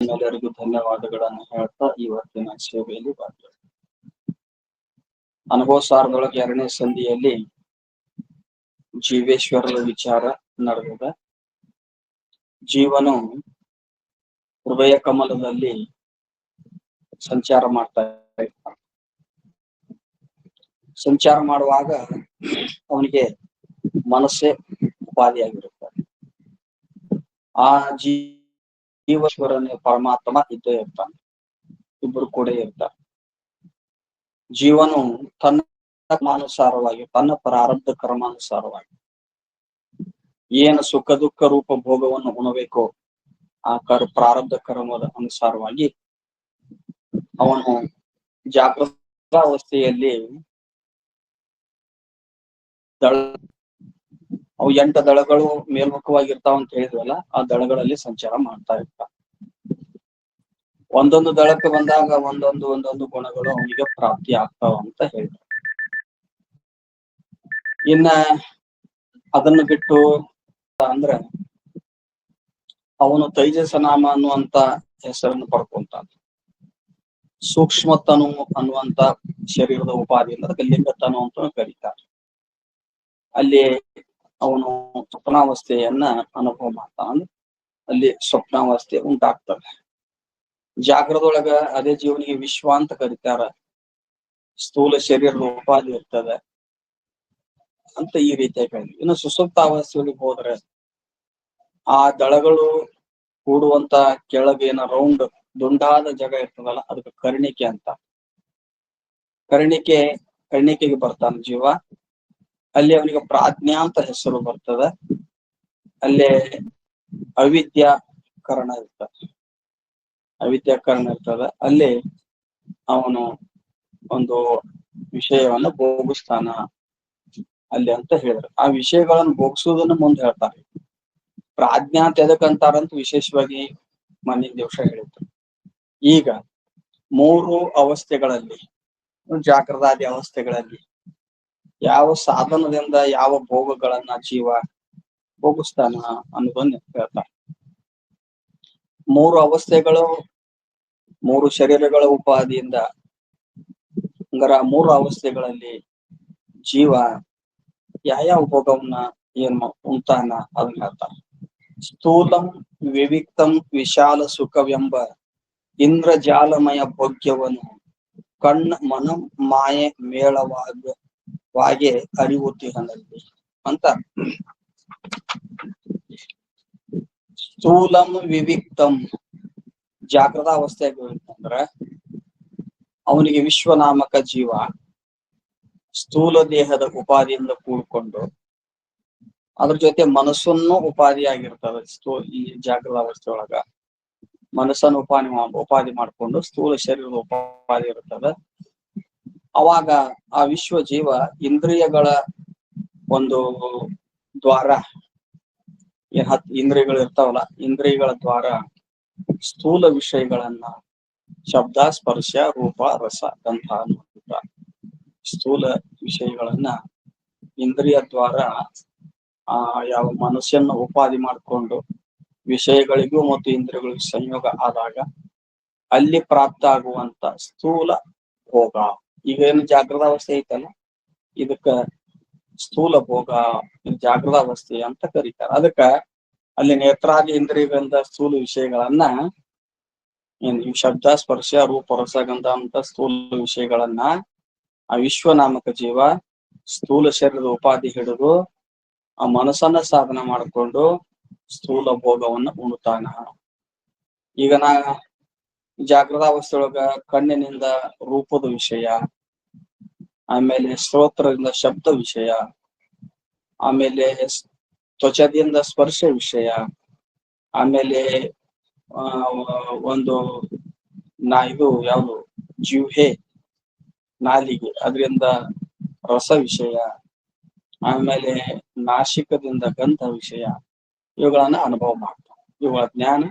ಎಲ್ಲರಿಗೂ ಧನ್ಯವಾದಗಳನ್ನು ಹೇಳ್ತಾ ಇವತ್ತಿನ ಸೇವೆಯಲ್ಲಿ ಬರ್ತೇವೆ. ಅನುಭವ ಸಾರದೊಳಗೆ 2ನೇ ಸಂಧಿಯಲ್ಲಿ ಜೀವೇಶ್ವರರ ವಿಚಾರ ನಡೆದಿದೆ. ಜೀವನು ಹೃದಯ ಕಮಲದಲ್ಲಿ ಸಂಚಾರ ಮಾಡ್ತಾ ಇರ್ತಾನೆ. ಸಂಚಾರ ಮಾಡುವಾಗ ಅವನಿಗೆ ಮನಸ್ಸೇ ಉಪಾಧಿಯಾಗಿರುತ್ತದೆ. ಆ ಜೀವೇಶ್ವರನೇ ಪರಮಾತ್ಮ ಇದ್ದೇ ಇರ್ತಾನೆ, ಇಬ್ಬರು ಕೂಡ ಇರ್ತಾರೆ. ಜೀವನು ತನ್ನ ಕರ್ಮಾನುಸಾರವಾಗಿ, ತನ್ನ ಪ್ರಾರಬ್ಧ ಕರ್ಮಾನುಸಾರವಾಗಿ ಏನು ಸುಖ ದುಃಖ ರೂಪ ಭೋಗವನ್ನು ಉಣಬೇಕೋ ಆ ಪ್ರಾರಬ್ಧ ಕರ್ಮದ ಅನುಸಾರವಾಗಿ ಅವನು ಜಾಗೃತಾವಸ್ಥೆಯಲ್ಲಿ ಅವು 8 ದಳಗಳು ಮೇಲ್ಮುಖವಾಗಿರ್ತಾವ ಅಂತ ಹೇಳಿದ್ವಲ್ಲ, ಆ ದಳಗಳಲ್ಲಿ ಸಂಚಾರ ಮಾಡ್ತಾ ಇರ್ತಾವ. ಒಂದೊಂದು ದಳಕ್ಕೆ ಬಂದಾಗ ಒಂದೊಂದು ಗುಣಗಳು ಅವನಿಗೆ ಪ್ರಾಪ್ತಿ ಆಗ್ತಾವ ಅಂತ ಹೇಳ್ತಾರೆ. ಇನ್ನ ಅದನ್ನು ಬಿಟ್ಟು ಅಂದ್ರೆ ಅವನು ತೈಜಸನಾಮ ಅನ್ನುವಂತ ಹೆಸರನ್ನು ಪಡ್ಕೊಂತಾನೆ. ಸೂಕ್ಷ್ಮತನು ಅನ್ನುವಂತ ಶರೀರದ ಉಪಾಧಿಯಿಂದ ಅದಕ್ಕೆ ಲಿಂಗತನು ಅಂತ ಕರೀತಾರೆ. ಅಲ್ಲಿ ಅವನು ಸ್ವಪ್ನಾವಸ್ಥೆಯನ್ನ ಅನುಭವ ಮಾಡ್ತಾನೆ. ಅಲ್ಲಿ ಸ್ವಪ್ನಾವಸ್ಥೆ ಉಂಟಾಗ್ತದೆ. ಜಾಗ್ರದೊಳಗ ಅದೇ ಜೀವನಿಗೆ ವಿಶ್ವ ಅಂತ ಕರೀತಾರ. ಸ್ಥೂಲ ಶರೀರದ ಉಪಾಧಿ ಇರ್ತದೆ ಅಂತ ಈ ರೀತಿಯಾಗಿ. ಇನ್ನು ಸುಸುಪ್ತಾವಸ್ಥೆಯೊಳಗೆ ಹೋದ್ರೆ ಆ ದಳಗಳು ಕೂಡುವಂತ ಕೆಳಗೇನ ರೌಂಡ್ ದುಂಡಾದ ಜಾಗ ಇರ್ತದಲ್ಲ, ಅದಕ್ಕೆ ಕರ್ಣಿಕೆ ಅಂತ. ಕರ್ಣಿಕೆಗೆ ಬರ್ತಾನೆ ಜೀವ. ಅಲ್ಲಿ ಅವನಿಗೆ ಪ್ರಾಜ್ಞಾ ಅಂತ ಹೆಸರು ಬರ್ತದೆ. ಅಲ್ಲೇ ಅವಿದ್ಯಾಕರಣ ಇರ್ತದೆ. ಅಲ್ಲಿ ಅವನು ಒಂದು ವಿಷಯವನ್ನ ಭೋಗಿಸ್ತಾನ ಅಲ್ಲಿ ಅಂತ ಹೇಳಿದ್ರು. ಆ ವಿಷಯಗಳನ್ನು ಭೋಗಿಸುವುದನ್ನು ಮುಂದೆ ಹೇಳ್ತಾರೆ. ಪ್ರಾಜ್ಞಾ ಅಂತ ಎದಕ್ಕಂತಾರಂತ ವಿಶೇಷವಾಗಿ ಮನೆ ದಿವಸ ಹೇಳಿದ್ರು. ಈಗ 3 ಅವಸ್ಥೆಗಳಲ್ಲಿ, ಜಾಗೃತಾದಿ ಅವಸ್ಥೆಗಳಲ್ಲಿ ಯಾವ ಸಾಧನದಿಂದ ಯಾವ ಭೋಗಗಳನ್ನ ಜೀವ ಭೋಗಿಸ್ತಾನ ಅನ್ನೋದನ್ನ ಹೇಳ್ತಾರೆ. 3 ಅವಸ್ಥೆಗಳು 3 ಶರೀರಗಳ ಉಪಾದಿಯಿಂದ, ಹಂಗಾರ 3 ಅವಸ್ಥೆಗಳಲ್ಲಿ ಜೀವ ಯಾವ ಭೋಗವನ್ನ ಉಂಟಾನ ಅದನ್ನ ಹೇಳ್ತಾರೆ. ಸ್ಥೂಲಂ ವಿವಿಕ್ತಂ ವಿಶಾಲ ಸುಖವೆಂಬ ಇಂದ್ರಜಾಲಮಯ ಭೋಗ್ಯವನ್ನು ಕಣ್ಣ ಮನ ಮಾಯೆ ಮೇಳವಾಗೆ ಅರಿವುತ್ತಿಹನಲ್ಲಿ ಅಂತ. ಸ್ಥೂಲಂ ವಿವಿಕ್ತಂ ಜಾಗೃತ ಅವಸ್ಥೆಯಾಗಿ ಅಂತಂದ್ರ ಅವನಿಗೆ ವಿಶ್ವನಾಮಕ ಜೀವ ಸ್ಥೂಲ ದೇಹದ ಉಪಾದಿಯಿಂದ ಕೂಡ್ಕೊಂಡು ಅದ್ರ ಜೊತೆ ಮನಸ್ಸನ್ನು ಉಪಾಧಿಯಾಗಿರ್ತದೆ. ಈ ಜಾಗೃತ ಅವಸ್ಥೆ ಒಳಗ ಮನಸ್ಸನ್ನು ಉಪಾಧಿ ಮಾಡ್ಕೊಂಡು ಸ್ಥೂಲ ಶರೀರದ ಉಪಾಧಿ ಇರ್ತದೆ. ಅವಾಗ ಆ ವಿಶ್ವ ಜೀವ ಇಂದ್ರಿಯಗಳ ಒಂದು ದ್ವಾರ, 10 ಇಂದ್ರಿಯಗಳು ಇರ್ತಾವಲ್ಲ, ಇಂದ್ರಿಯಗಳ ದ್ವಾರ ಸ್ಥೂಲ ವಿಷಯಗಳನ್ನ ಶಬ್ದ ಸ್ಪರ್ಶ ರೂಪ ರಸ ಗಂಧ ಅನ್ನುವಂಥ ಸ್ಥೂಲ ವಿಷಯಗಳನ್ನ ಇಂದ್ರಿಯ ದ್ವಾರ ಯಾವ ಮನಸ್ಸನ್ನು ಉಪಾಧಿ ಮಾಡಿಕೊಂಡು ವಿಷಯಗಳಿಗೂ ಮತ್ತು ಇಂದ್ರಿಯಗಳಿಗೂ ಸಂಯೋಗ ಆದಾಗ ಅಲ್ಲಿ ಪ್ರಾಪ್ತ ಆಗುವಂತ ಸ್ಥೂಲ ಭೋಗ. ಈಗ ಏನು ಜಾಗೃತ ಅವಸ್ಥೆ ಐತಲ್ಲ, ಇದಕ್ಕ ಸ್ಥೂಲ ಭೋಗ, ಜಾಗೃತ ಅವಸ್ಥೆ ಅಂತ ಕರೀತಾರೆ. ಅದಕ್ಕ ಅಲ್ಲಿ ನೇತ್ರಾದಿ ಇಂದ್ರಿಯಗಳಿಂದ ಸ್ಥೂಲ ವಿಷಯಗಳನ್ನ ಶಬ್ದ ಸ್ಪರ್ಶ ರೂಪ ರಸಗಂಧ ಅಂತ ಸ್ಥೂಲ ವಿಷಯಗಳನ್ನ ಆ ವಿಶ್ವನಾಮಕ ಜೀವ ಸ್ಥೂಲ ಶರೀರದ ಉಪಾಧಿ ಹಿಡಿದು ಆ ಮನಸ್ಸನ್ನ ಸಾಧನ ಮಾಡಿಕೊಂಡು ಸ್ಥೂಲ ಭೋಗವನ್ನ ಉಣ್ತಾನ. ಈಗ ಜಾಗೃತ ಅವಸ್ಥೆಯೊಳಗ ಕಣ್ಣಿನಿಂದ ರೂಪದ ವಿಷಯ, ಆಮೇಲೆ ಶ್ರೋತ್ರದಿಂದ ಶಬ್ದ ವಿಷಯ, ಆಮೇಲೆ ತ್ವಚದಿಂದ ಸ್ಪರ್ಶ ವಿಷಯ, ಆಮೇಲೆ ಇದು ಯಾವುದು ಜಿಹ್ವೆ ನಾಲಿಗೆ ಅದರಿಂದ ರಸ ವಿಷಯ, ಆಮೇಲೆ ನಾಸಿಕದಿಂದ ಗಂಧ ವಿಷಯ, ಇವುಗಳನ್ನ ಅನುಭವ ಮಾಡ್ತಾನೆ. ಇವುಗಳ ಜ್ಞಾನ,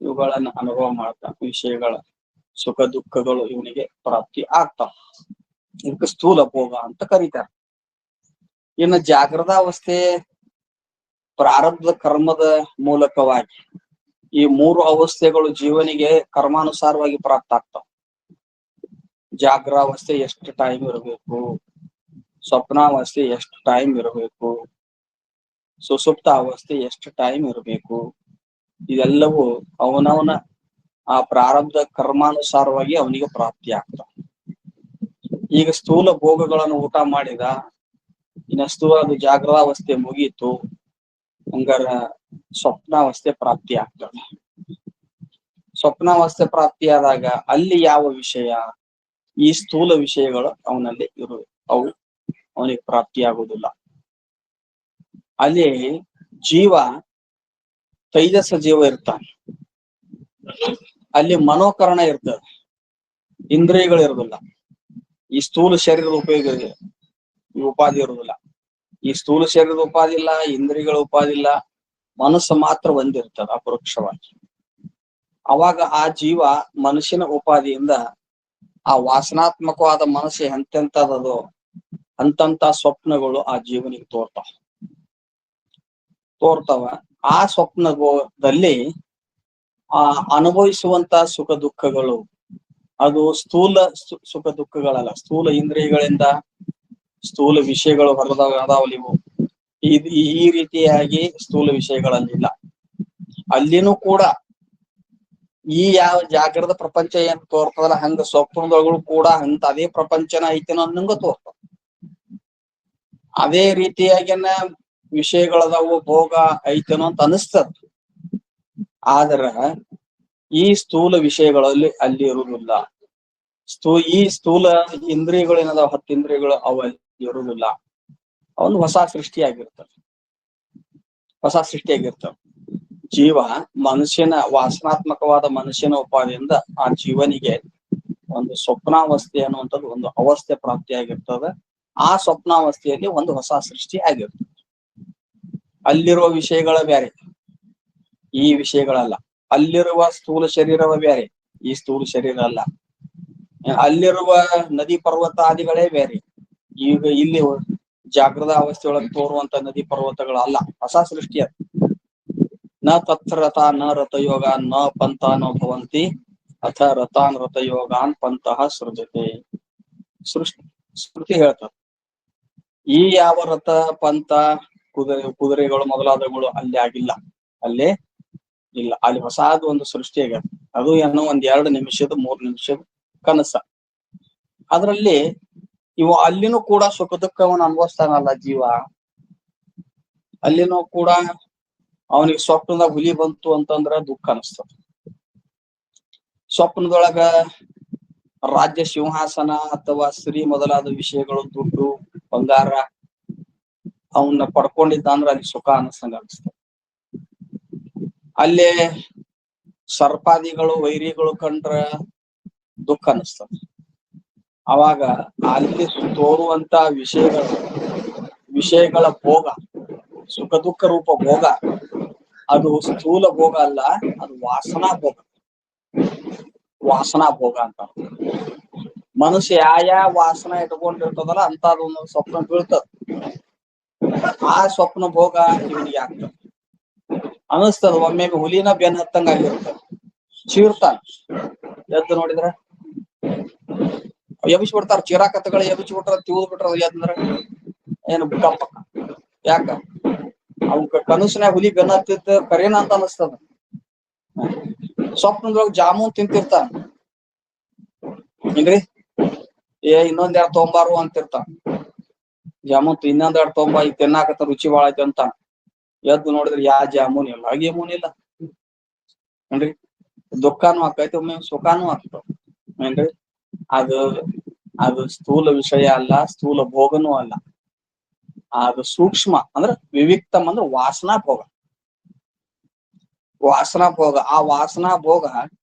ಇವುಗಳನ್ನ ಅನುಭವ ಮಾಡ್ತಾನೆ. ವಿಷಯಗಳ ಸುಖ ದುಃಖಗಳು ಇವನಿಗೆ ಪ್ರಾಪ್ತಿ ಆಗ್ತಾವ. ಇದಕ್ಕೆ ಸ್ಥೂಲ ಭೋಗ ಅಂತ ಕರೀತಾರೆ. ಇನ್ನು ಜಾಗೃತ ಅವಸ್ಥೆ ಪ್ರಾರಬ್ಧ ಕರ್ಮದ ಮೂಲಕವಾಗಿ ಈ ಮೂರು ಅವಸ್ಥೆಗಳು ಜೀವನಿಗೆ ಕರ್ಮಾನುಸಾರವಾಗಿ ಪ್ರಾಪ್ತ ಆಗ್ತಾವ. ಜಾಗ್ರಾವಸ್ಥೆ ಎಷ್ಟು ಟೈಮ್ ಇರಬೇಕು, ಸ್ವಪ್ನಾವಸ್ಥೆ ಎಷ್ಟು ಟೈಮ್ ಇರಬೇಕು, ಸುಸುಪ್ತ ಅವಸ್ಥೆ ಎಷ್ಟು ಟೈಮ್ ಇರಬೇಕು, ಇದೆಲ್ಲವೂ ಅವನವನ ಆ ಪ್ರಾರಬ್ಧ ಕರ್ಮಾನುಸಾರವಾಗಿ ಅವನಿಗೆ ಪ್ರಾಪ್ತಿ ಆಗ್ತಾವ. ಈಗ ಸ್ಥೂಲ ಭೋಗಗಳನ್ನು ಊಟ ಮಾಡಿದ, ಇನ್ನ ಅದು ಜಾಗ್ರಾವಸ್ಥೆ ಮುಗೀತು, ಹಂಗಾರ ಸ್ವಪ್ನಾವಸ್ಥೆ ಪ್ರಾಪ್ತಿ ಆಗ್ತದೆ. ಸ್ವಪ್ನಾವಸ್ಥೆ ಪ್ರಾಪ್ತಿಯಾದಾಗ ಅಲ್ಲಿ ಯಾವ ವಿಷಯ, ಈ ಸ್ಥೂಲ ವಿಷಯಗಳು ಅವನಲ್ಲಿ ಅವು ಅವನಿಗೆ ಪ್ರಾಪ್ತಿಯಾಗುವುದಿಲ್ಲ. ಅಲ್ಲಿ ಜೀವ ತೈಜಸ ಜೀವ ಇರ್ತಾನೆ, ಅಲ್ಲಿ ಮನೋಕರಣ ಇರ್ತದೆ, ಇಂದ್ರಿಯಗಳು ಇರುದಿಲ್ಲ. ಈ ಸ್ಥೂಲ ಶರೀರದ ಉಪಾಧಿ ಇರುವುದಿಲ್ಲ. ಈ ಸ್ಥೂಲ ಶರೀರದ ಉಪಾಧಿ ಇಲ್ಲ, ಇಂದ್ರಿಯಗಳ ಉಪಾಧಿ ಇಲ್ಲ, ಮನಸ್ಸು ಮಾತ್ರ ಒಂದಿರ್ತದ ಅಪರೋಕ್ಷವಾಗಿ. ಅವಾಗ ಆ ಜೀವ ಮನುಷ್ಯನ ಉಪಾಧಿಯಿಂದ ಆ ವಾಸನಾತ್ಮಕವಾದ ಮನಸ್ಸು ಎಂತೆಂತದೋ ಅಂತಂತ ಸ್ವಪ್ನಗಳು ಆ ಜೀವನಿಗೆ ತೋರ್ತಾವ. ಆ ಸ್ವಪ್ನದಲ್ಲಿ ಆ ಅನುಭವಿಸುವಂತ ಸುಖ ದುಃಖಗಳು ಅದು ಸ್ಥೂಲ ಸುಖ ದುಃಖಗಳಲ್ಲ, ಸ್ಥೂಲ ಇಂದ್ರಿಯಗಳಿಂದ ಸ್ಥೂಲ ವಿಷಯಗಳು ಅದಾವಲಿವು. ಈ ರೀತಿಯಾಗಿ ಸ್ಥೂಲ ವಿಷಯಗಳಲ್ಲಿಲ್ಲ. ಅಲ್ಲಿನೂ ಕೂಡ ಈ ಯಾವ ಜಾಗ್ರದ ಪ್ರಪಂಚ ಏನ್ ತೋರ್ತದಲ್ಲ, ಹಂಗ ಸ್ವಪ್ನದೊಳಗಳು ಕೂಡ ಅಂತ ಅದೇ ಪ್ರಪಂಚನ ಐತೇನೋ ಅನ್ನಂಗ ತೋರ್ತದ. ಅದೇ ರೀತಿಯಾಗಿನ ವಿಷಯಗಳದಾವು, ಭೋಗ ಐತೇನೋ ಅಂತ ಅನಿಸ್ತದ. ಆದ್ರ ಈ ಸ್ಥೂಲ ವಿಷಯಗಳಲ್ಲಿ ಅಲ್ಲಿ ಇರುವುದಿಲ್ಲ. ಈ ಸ್ಥೂಲ ಇಂದ್ರಿಯಗಳು ಏನದಾವ, 10 ಇಂದ್ರಿಯಗಳು ಅವು ಅಲ್ಲಿ ಇರುವುದಿಲ್ಲ. ಅವನು ಹೊಸ ಸೃಷ್ಟಿಯಾಗಿರ್ತವೆ. ಜೀವ ಮನುಷ್ಯನ ವಾಸನಾತ್ಮಕವಾದ ಮನುಷ್ಯನ ಉಪಾಧಿಯಿಂದ ಆ ಜೀವನಿಗೆ ಒಂದು ಸ್ವಪ್ನಾವಸ್ಥೆ ಅನ್ನುವಂಥದ್ದು ಒಂದು ಅವಸ್ಥೆ ಪ್ರಾಪ್ತಿಯಾಗಿರ್ತದೆ. ಆ ಸ್ವಪ್ನಾವಸ್ಥೆಯಲ್ಲಿ ಒಂದು ಹೊಸ ಸೃಷ್ಟಿ ಆಗಿರ್ತದೆ. ಅಲ್ಲಿರುವ ವಿಷಯಗಳ ಬೇರೆ, ಈ ವಿಷಯಗಳಲ್ಲ. ಅಲ್ಲಿರುವ ಸ್ಥೂಲ ಶರೀರವ ಬೇರೆ, ಈ ಸ್ಥೂಲ ಶರೀರ ಅಲ್ಲ. ಅಲ್ಲಿರುವ ನದಿ ಪರ್ವತ ಆದಿಗಳೇ ಬೇರೆ, ಈಗ ಇಲ್ಲಿ ಜಾಗೃತ ಅವಸ್ಥೆಯೊಳಗೆ ತೋರುವಂತ ನದಿ ಪರ್ವತಗಳಲ್ಲ, ಹೊಸ ಸೃಷ್ಟಿ ಅದು. ನ ತತ್ರತ ನ ರಥಯೋಗ ನ ಪಂಥ ನ ಭವಂತಿ ಅಥ ರಥಾನ್ ರಥಯೋಗಾನ್ ಪಂತಹ ಸೃಜತೆ. ಶ್ರುತಿ ಹೇಳ್ತದೆ, ಈ ಯಾವ ರಥ ಪಂಥ ಕುದುರೆಗಳು ಮೊದಲಾದವುಗಳು ಅಲ್ಲಿ ಆಗಿಲ್ಲ, ಅಲ್ಲೇ ಇಲ್ಲ. ಅಲ್ಲಿ ಹೊಸಾದ ಒಂದು ಸೃಷ್ಟಿ ಆಗ್ಯದ. ಅದು ಏನೋ 1-2 ನಿಮಿಷದ 3 ನಿಮಿಷದ ಕನಸ. ಅದರಲ್ಲಿ ಇವು ಅಲ್ಲಿನೂ ಕೂಡ ಸುಖ ದುಃಖವನ್ನು ಅನುಭವಿಸ್ತಾನಲ್ಲ ಜೀವ. ಅಲ್ಲಿನೂ ಕೂಡ ಅವನಿಗೆ ಸ್ವಪ್ನದಾಗ ಹುಲಿ ಬಂತು ಅಂತಂದ್ರ ದುಃಖ ಅನಿಸ್ತದ. ಸ್ವಪ್ನದೊಳಗ ರಾಜ್ಯ ಸಿಂಹಾಸನ ಅಥವಾ ಸ್ತ್ರೀ ಮೊದಲಾದ ವಿಷಯಗಳು, ದುಡ್ಡು ಬಂಗಾರ ಅವನ್ನ ಪಡ್ಕೊಂಡಿದ್ದ ಅಂದ್ರ ಅಲ್ಲಿ ಸುಖ ಅನಿಸ್ತಂಗ ಅನಿಸ್ತದ. ಅಲ್ಲೇ ಸರ್ಪಾದಿಗಳು ವೈರಿಗಳು ಕಂಡ್ರ ದುಃಖ ಅನಿಸ್ತದ. ಅವಾಗ ಅಲ್ಲಿ ತೋರುವಂತ ವಿಷಯಗಳ ಭೋಗ, ಸುಖ ದುಃಖ ರೂಪ ಭೋಗ, ಅದು ಸ್ಥೂಲ ಭೋಗ ಅಲ್ಲ, ಅದು ವಾಸನಾ ಭೋಗ ಅಂತ. ಮನುಷ್ಯ ಯಾವ ವಾಸನ ಇಟ್ಕೊಂಡಿರ್ತದಲ್ಲ ಅಂತದೊಂದು ಸ್ವಪ್ನ ಬೀಳ್ತದ. ಆ ಸ್ವಪ್ನ ಭೋಗ ಇವನಿಗೆ ಆಗ್ತದೆ. ಅನಿಸ್ತದ ಒಮ್ಮೆ ಹುಲಿನ ಬೆನ್ ಹತ್ತಂಗ ಆಗಿರ್ತದ. ಚೀರ್ತಾನ, ಎದ್ದು ನೋಡಿದ್ರ ಎಬ್ಬಿಸಿ ಬಿಡ್ತಾರ. ಚೀರಾಕತ್ತಗಳು ಎಬ್ಬಿಸಿ ಬಿಟ್ರ, ತಿವ್ದ್ ಬಿಟ್ರ ಎದ್ರ ಏನು ಕಪ್ಪ. ಯಾಕ ಅವ್ ಕನಸಿನಾಗ ಹುಲಿ ಬೆನ್ನ ಹತ್ತಿದ್ದ ಕರೇನ ಅಂತ ಅನಿಸ್ತದ. ಸ್ವಪ್ನದೊಳಗ ಜಾಮೂನ್ ತಿಂತಿರ್ತಾನ, ಏನ್ರಿ ಇನ್ನೊಂದ್ 2 ತೊಂಬಾರು ಅಂತಿರ್ತಾನ. ಜಾಮೂನ್ ಇನ್ನೊಂದ್ 2 ತೊಂಬ, ಈಗ ತಿನ್ನಾಕತ್ತ ರುಚಿ ಬಾಳ ಐತಿ ಅಂತ. ಎದ್ದು ನೋಡಿದ್ರೆ ಜಾಮೂನ್ ಇಲ್ಲ, ಗೀಮೂನ್ ಇಲ್ಲ. ಏನ್ರಿ ದುಃಖನೂ ಆಕೈತಿ, ಒಮ್ಮೆ ಸುಖಾನು ಆಗ್ತದ. ಏನ್ರಿ ಅದು ಸ್ಥೂಲ ವಿಷಯ ಅಲ್ಲ, ಸ್ಥೂಲ ಭೋಗನೂ ಅಲ್ಲ. ಅದು ಸೂಕ್ಷ್ಮ ಅಂದ್ರೆ ವಿವಿಕ್ತಂ ಅಂದ್ರೆ ವಾಸನಾ ಭೋಗ. ಆ ವಾಸನಾ ಭೋಗ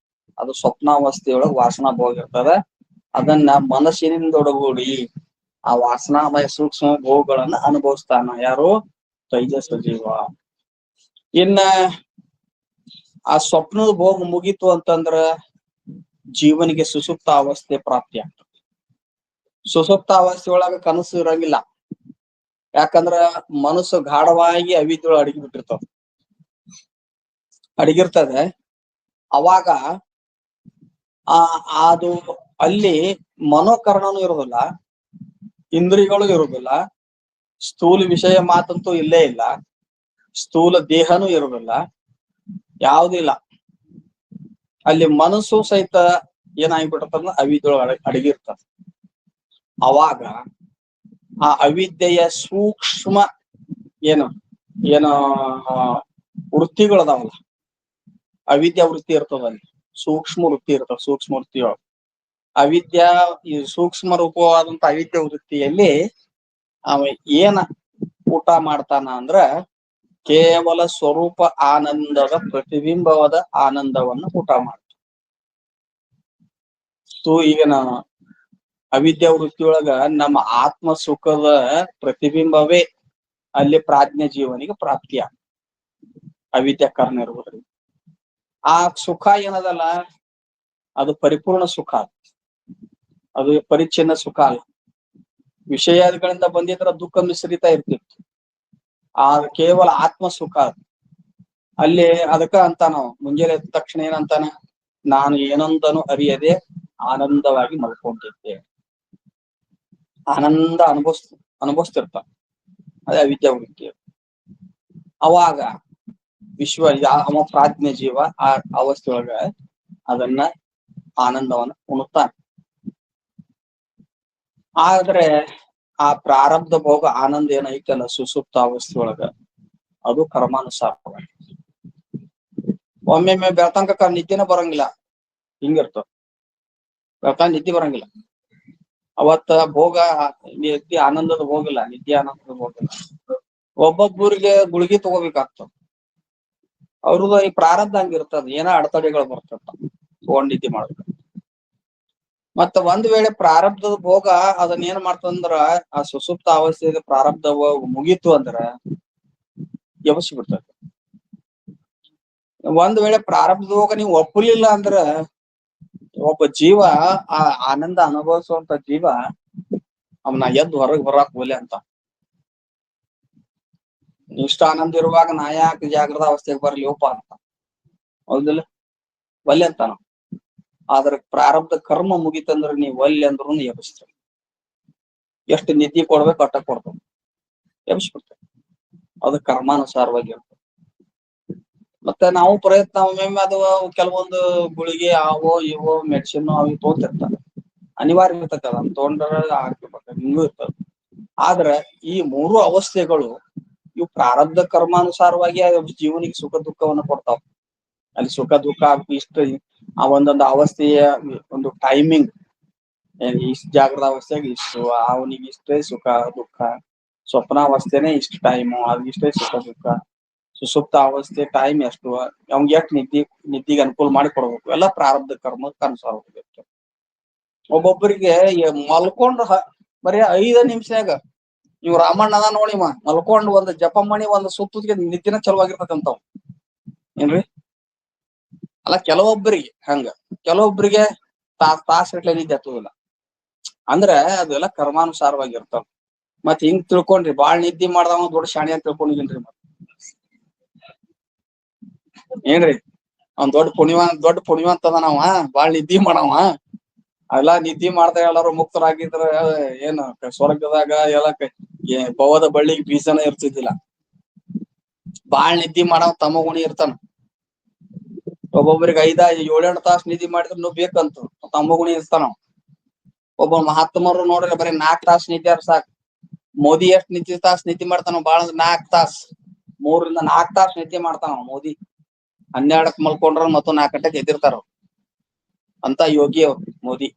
ಅದು ಸ್ವಪ್ನಾವಸ್ಥೆಯೊಳಗ ವಾಸನಾ ಭೋಗ ಇರ್ತದ. ಅದನ್ನ ಮನಸ್ಸಿನಿಂದೊಡಗೂಡಿ ಆ ವಾಸನಾಮಯ ಸೂಕ್ಷ್ಮ ಭೋಗಗಳನ್ನ ಅನುಭವಿಸ್ತಾನ ಯಾರು? ತೈಜಸ ಜೀವ. ಇನ್ನ ಆ ಸ್ವಪ್ನದ ಭೋಗ ಮುಗೀತು ಅಂತಂದ್ರ ಜೀವನಿಗೆ ಸುಸುಪ್ತ ಅವಸ್ಥೆ ಪ್ರಾಪ್ತಿ ಆಗ್ತದೆ. ಸುಸುಪ್ತ ಅವಸ್ಥೆಯೊಳಗ ಕನಸು ಇರಂಗಿಲ್ಲ. ಯಾಕಂದ್ರ ಮನಸ್ಸು ಗಾಢವಾಗಿ ಅವಿದ್ಯೊಳಗೆ ಅಡಗಿ ಬಿಟ್ಟಿರ್ತಾವ. ಅಡಗಿರ್ತದೆ. ಅವಾಗ ಅದು ಅಲ್ಲಿ ಮನೋಕರಣನು ಇರೋದಿಲ್ಲ, ಇಂದ್ರಿಯಗಳು ಇರುವುದಿಲ್ಲ, ಸ್ಥೂಲ ವಿಷಯ ಮಾತಂತೂ ಇಲ್ಲೇ ಇಲ್ಲ, ಸ್ಥೂಲ ದೇಹನೂ ಇರುವುದಿಲ್ಲ, ಯಾವುದೂ ಇಲ್ಲ. ಅಲ್ಲಿ ಮನಸ್ಸು ಸಹಿತ ಏನಾಗ್ಬಿಟ್ಟಂದ್ರ ಅವಿದ್ಯೊಳಗೆ ಅಡಗಿರ್ತದೆ. ಅವಾಗ ಆ ಅವಿದ್ಯೆಯ ಸೂಕ್ಷ್ಮ ಏನು ಏನು ವೃತ್ತಿಗಳದಾವಲ್ಲ, ಅವಿದ್ಯಾ ವೃತ್ತಿ ಇರ್ತದ, ಅಲ್ಲಿ ಸೂಕ್ಷ್ಮ ವೃತ್ತಿ ಇರ್ತದ. ಸೂಕ್ಷ್ಮ ವೃತ್ತಿಯೊಳಗೆ ಅವಿದ್ಯಾ ಈ ಸೂಕ್ಷ್ಮ ರೂಪವಾದಂತ ಅವಿದ್ಯಾ ವೃತ್ತಿಯಲ್ಲಿ ಅವ ಏನ ಊಟ ಮಾಡ್ತಾನ ಅಂದ್ರ ಕೇವಲ ಸ್ವರೂಪ ಆನಂದದ ಪ್ರತಿಬಿಂಬವಾದ ಆನಂದವನ್ನು ಊಟ ಮಾಡ್ತಾನ. ಈಗಿನ ಅವಿದ್ಯಾ ವೃತ್ತಿಯೊಳಗ ನಮ್ಮ ಆತ್ಮ ಸುಖದ ಪ್ರತಿಬಿಂಬವೇ ಅಲ್ಲಿ ಪ್ರಾಜ್ಞ ಜೀವನಿಗೆ ಪ್ರಾಪ್ತಿಯ ಅವಿದ್ಯಾ ಕಾರಣ ಇರುವುದರಿಂದ. ಆ ಸುಖ ಏನದಲ್ಲ, ಅದು ಪರಿಪೂರ್ಣ ಸುಖ, ಅದು ಪರಿಚ್ಛಿನ್ನ ಸುಖ ಅಲ್ಲ. ವಿಷಯಗಳಿಂದ ಬಂದಿದ್ರ ದುಃಖ ಮಿಶ್ರಿತ ಇರ್ತಿತ್ತು. ಆ ಕೇವಲ ಆತ್ಮ ಸುಖ ಅಲ್ಲಿ. ಅದಕ್ಕ ಅಂತ ನಾವು ಮುಂಜಾನೆ ಎದ್ದ ತಕ್ಷಣ ಏನಂತಾನ, ನಾನು ಏನೊಂದನು ಅರಿಯದೆ ಆನಂದವಾಗಿ ಮಲ್ಕೊಂಡಿದ್ದೆ. ಆನಂದ ಅನುಭವಿಸ್ತಿರ್ತ, ಅದೇ ಅವಿದ್ಯಾ ವೃತ್ತಿ. ಅವಾಗ ಅವ ಪ್ರಾಜ್ಞ ಜೀವ ಆ ಅವಸ್ಥೆಯೊಳಗ ಅದನ್ನ ಆನಂದವನ್ನ ಉಣುತ್ತಾನೆ. ಆದ್ರೆ ಆ ಪ್ರಾರಬ್ಧ ಭೋಗ ಆನಂದ ಏನೈತಲ್ಲ ಸುಸುಪ್ತ ಅವಸ್ಥೆಯೊಳಗ, ಅದು ಕರ್ಮಾನುಸಾರವಾಗಿ. ಒಮ್ಮೊಮ್ಮೆ ಬೆಳ್ತಂಕ ನಿದ್ದೆನ ಬರಂಗಿಲ್ಲ, ಹಿಂಗಿರ್ತ. ಬೆಳ್ತಾನ ನಿದ್ದೆ ಬರಂಗಿಲ್ಲ, ಅವತ್ತ ಭೋಗ ನಿದ್ದೆ ಆನಂದದ ಹೋಗಿಲ್ಲ, ನಿದ್ದೆ ಆನಂದದ ಹೋಗಿಲ್ಲ. ಒಬ್ಬೊಬ್ಬರಿಗೆ ಗುಳಿಗೆ ತಗೋಬೇಕಾಗ್ತದ. ಅವ್ರದ ಈ ಪ್ರಾರಬ್ಧ ಹಂಗಿರ್ತದ, ಏನೋ ಅಡೆತಡೆಗಳು ಬರ್ತದ ತಗೊಂಡ್ ನಿದ್ದೆ ಮಾಡ್ಬೇಕು. ಮತ್ತ ಒಂದ್ ವೇಳೆ ಪ್ರಾರಬ್ಧದ ಭೋಗ ಅದನ್ನ ಏನ್ ಮಾಡ್ತಂದ್ರ, ಆ ಸುಸುಪ್ತ ಅವಸ್ಥೆಯ ಪ್ರಾರಬ್ಧ ಮುಗೀತು ಅಂದ್ರ ಎಬಸಿ ಬಿಡ್ತದೆ. ಒಂದ್ ವೇಳೆ ಪ್ರಾರಬ್ಧದ ಭೋಗ ನೀವು ಒಪ್ಪಲಿಲ್ಲ ಅಂದ್ರ, ಒಬ್ಬ ಜೀವ ಆ ಆನಂದ ಅನುಭವಿಸುವಂತ ಜೀವ ಅವನ ಎದ್ದು ಹೊರಗೆ ಬರಾಕ್ ಒಲ್ಲೆ ಅಂತ. ಇಷ್ಟ ಆನಂದ ಇರುವಾಗ ನಾ ಯಾಕೆ ಜಾಗೃತ ಅವಸ್ಥೆಗೆ ಬರ್ಲಿ ಒಪ್ಪ ಅಂತ, ಹೌದಿಲ್ಲ? ಒಲ್ಲೆ ಅಂತಾನ. ಆದ್ರ ಪ್ರಾರಬ್ಧ ಕರ್ಮ ಮುಗಿತಂದ್ರ ನೀವ್ ಒಲ್ಲೆ ಅಂದ್ರೂ ಎಬ್ಬಿಸ್ತೇವೆ. ಎಷ್ಟು ನಿದ್ದೆ ಕೊಡ್ಬೇಕು ಅಟ್ಟ ಕೊಡ್ತೇವೆ, ಎಬ್ಬಿಸ್ಬಿಡ್ತೇವೆ. ಅದು ಕರ್ಮಾನುಸಾರವಾಗಿ ಇರ್ತದೆ. ಮತ್ತೆ ನಾವು ಪ್ರಯತ್ನ ಒಮ್ಮೊಮ್ಮೆ ಅದು ಕೆಲವೊಂದು ಗುಳಿಗೆ ಅವೋ ಇವೋ ಮೆಡಿಸಿನ್ ಅವು ತೋತಿರ್ತಾರೆ, ಅನಿವಾರ್ಯ ಇರ್ತದೆ. ಅದನ್ನ ತಗೊಂಡ್ರ ಹಾಕಿರ್ಬೇಕು, ಹಿಂಗೂ ಇರ್ತದೆ. ಆದ್ರೆ ಈ ಮೂರು ಅವಸ್ಥೆಗಳು ಇವು ಪ್ರಾರಬ್ಧ ಕರ್ಮಾನುಸಾರವಾಗಿ ಜೀವನಿಗೆ ಸುಖ ದುಃಖವನ್ನು ಕೊಡ್ತಾವ. ಅಲ್ಲಿ ಸುಖ ದುಃಖ ಇಷ್ಟ ಆ ಒಂದೊಂದು ಅವಸ್ಥೆಯ ಒಂದು ಟೈಮಿಂಗ್, ಇಷ್ಟ ಜಾಗೃತ ಅವಸ್ಥೆಗೆ ಇಷ್ಟು, ಅವನಿಗೆ ಇಷ್ಟೇ ಸುಖ ದುಃಖ, ಸ್ವಪ್ನಾವಸ್ಥೆನೆ ಇಷ್ಟು ಟೈಮು, ಅದಿಷ್ಟೇ ಸುಖ ದುಃಖ, ಸುಸುಪ್ತ ಅವಸ್ಥೆ ಟೈಮ್ ಎಷ್ಟು, ಅವ್ನಿಗೆ ಎಷ್ಟು ನಿದ್ದಿಗೆ ಅನುಕೂಲ ಮಾಡಿ ಕೊಡ್ಬೇಕು, ಎಲ್ಲ ಪ್ರಾರಬ್ಧ ಕರ್ಮಕ್ಕೆ ಅನುಸಾರವಾಗಿರುತ್ತೆ. ಒಬ್ಬೊಬ್ಬರಿಗೆ ಮಲ್ಕೊಂಡ್ರ ಬರೀ 5 ನಿಮಿಷನಾಗ, ಇವ್ ರಾಮಣ್ಣ ಅದ ನೋಡಿ ಮಲ್ಕೊಂಡ್ ಒಂದು ಜಪ ಮಾಡಿ ಒಂದು ಸುತ್ತಿಗೆ ನಿದ್ದಿನ ಚಲುವಾಗಿರ್ತಕ್ಕಂಥವ್ ಏನ್ರಿ. ಅಲ್ಲ ಕೆಲವೊಬ್ಬರಿಗೆ ಹಂಗ, ಕೆಲವೊಬ್ಬರಿಗೆ ತಾಸ್ ಗಟ್ಲೆ ನಿದ್ದೆ ಹತ್ತುದಿಲ್ಲ. ಅಂದ್ರೆ ಅದೆಲ್ಲ ಕರ್ಮಾನುಸಾರವಾಗಿರ್ತಾವ. ಮತ್ ಹಿಂಗ್ ತಿಳ್ಕೊಂಡ್ರಿ, ಬಾಳ್ ನಿದ್ದೆ ಮಾಡ್ದವ ದೊಡ್ಡ ಶಾಣಿ ಅಂತ ತಿಳ್ಕೊಂಡಿಗಿಲ್ರಿ. ಮತ್ ಏನ್ರಿ, ಅವ್ನ್ ದೊಡ್ಡ ಪುಣ್ಯವಂತ ಅದಾನವ, ಬಾಳ್ ನಿದ್ದಿ ಮಾಡವ. ಎಲ್ಲಾ ನಿದ್ದಿ ಮಾಡ್ದ ಎಲ್ಲಾರು ಮುಕ್ತರಾಗಿದ್ರ ಏನ್ ಸ್ವರ್ಗದಾಗ ಎಲ್ಲ ಪವದ ಬಳ್ಳಿಗೆ ಬೀಜನ ಇರ್ತಿದ್ದಿಲ್ಲ. ಬಾಳ್ ನಿದ್ದಿ ಮಾಡವ ತಮ್ಮ ಗುಣಿ ಇರ್ತಾನ. ಒಬ್ಬೊಬ್ರಿಗೆ 5-7 ತಾಸು ನಿದ್ದಿ ಮಾಡಿದ್ರು ಬೇಕಂತ ತಮ್ಮ ಗುಣಿ ಇರ್ತಾನ. ಒಬ್ಬ ಮಹಾತ್ಮರು ನೋಡ್ರಿ ಬರೀ 4 ತಾಸು ನಿದ್ದೆ ಸಾಕು. ಮೋದಿ ಎಷ್ಟ್ ತಾಸು ನಿದ್ದೆ ಮಾಡ್ತಾನ, ಬಾಳ 4 ತಾಸು, 3-4 ತಾಸು ನಿದ್ದೆ ಮಾಡ್ತಾನ ಮೋದಿ. 12ಕ್ಕೆ ಮಲ್ಕೊಂಡ್ರ ಮತ್ತು 4 ಗಂಟೆಗೆ ಎದ್ದಿರ್ತಾರ ಅಂತ ಯೋಗಿ ಅವ್ರು ಮೋದಿ.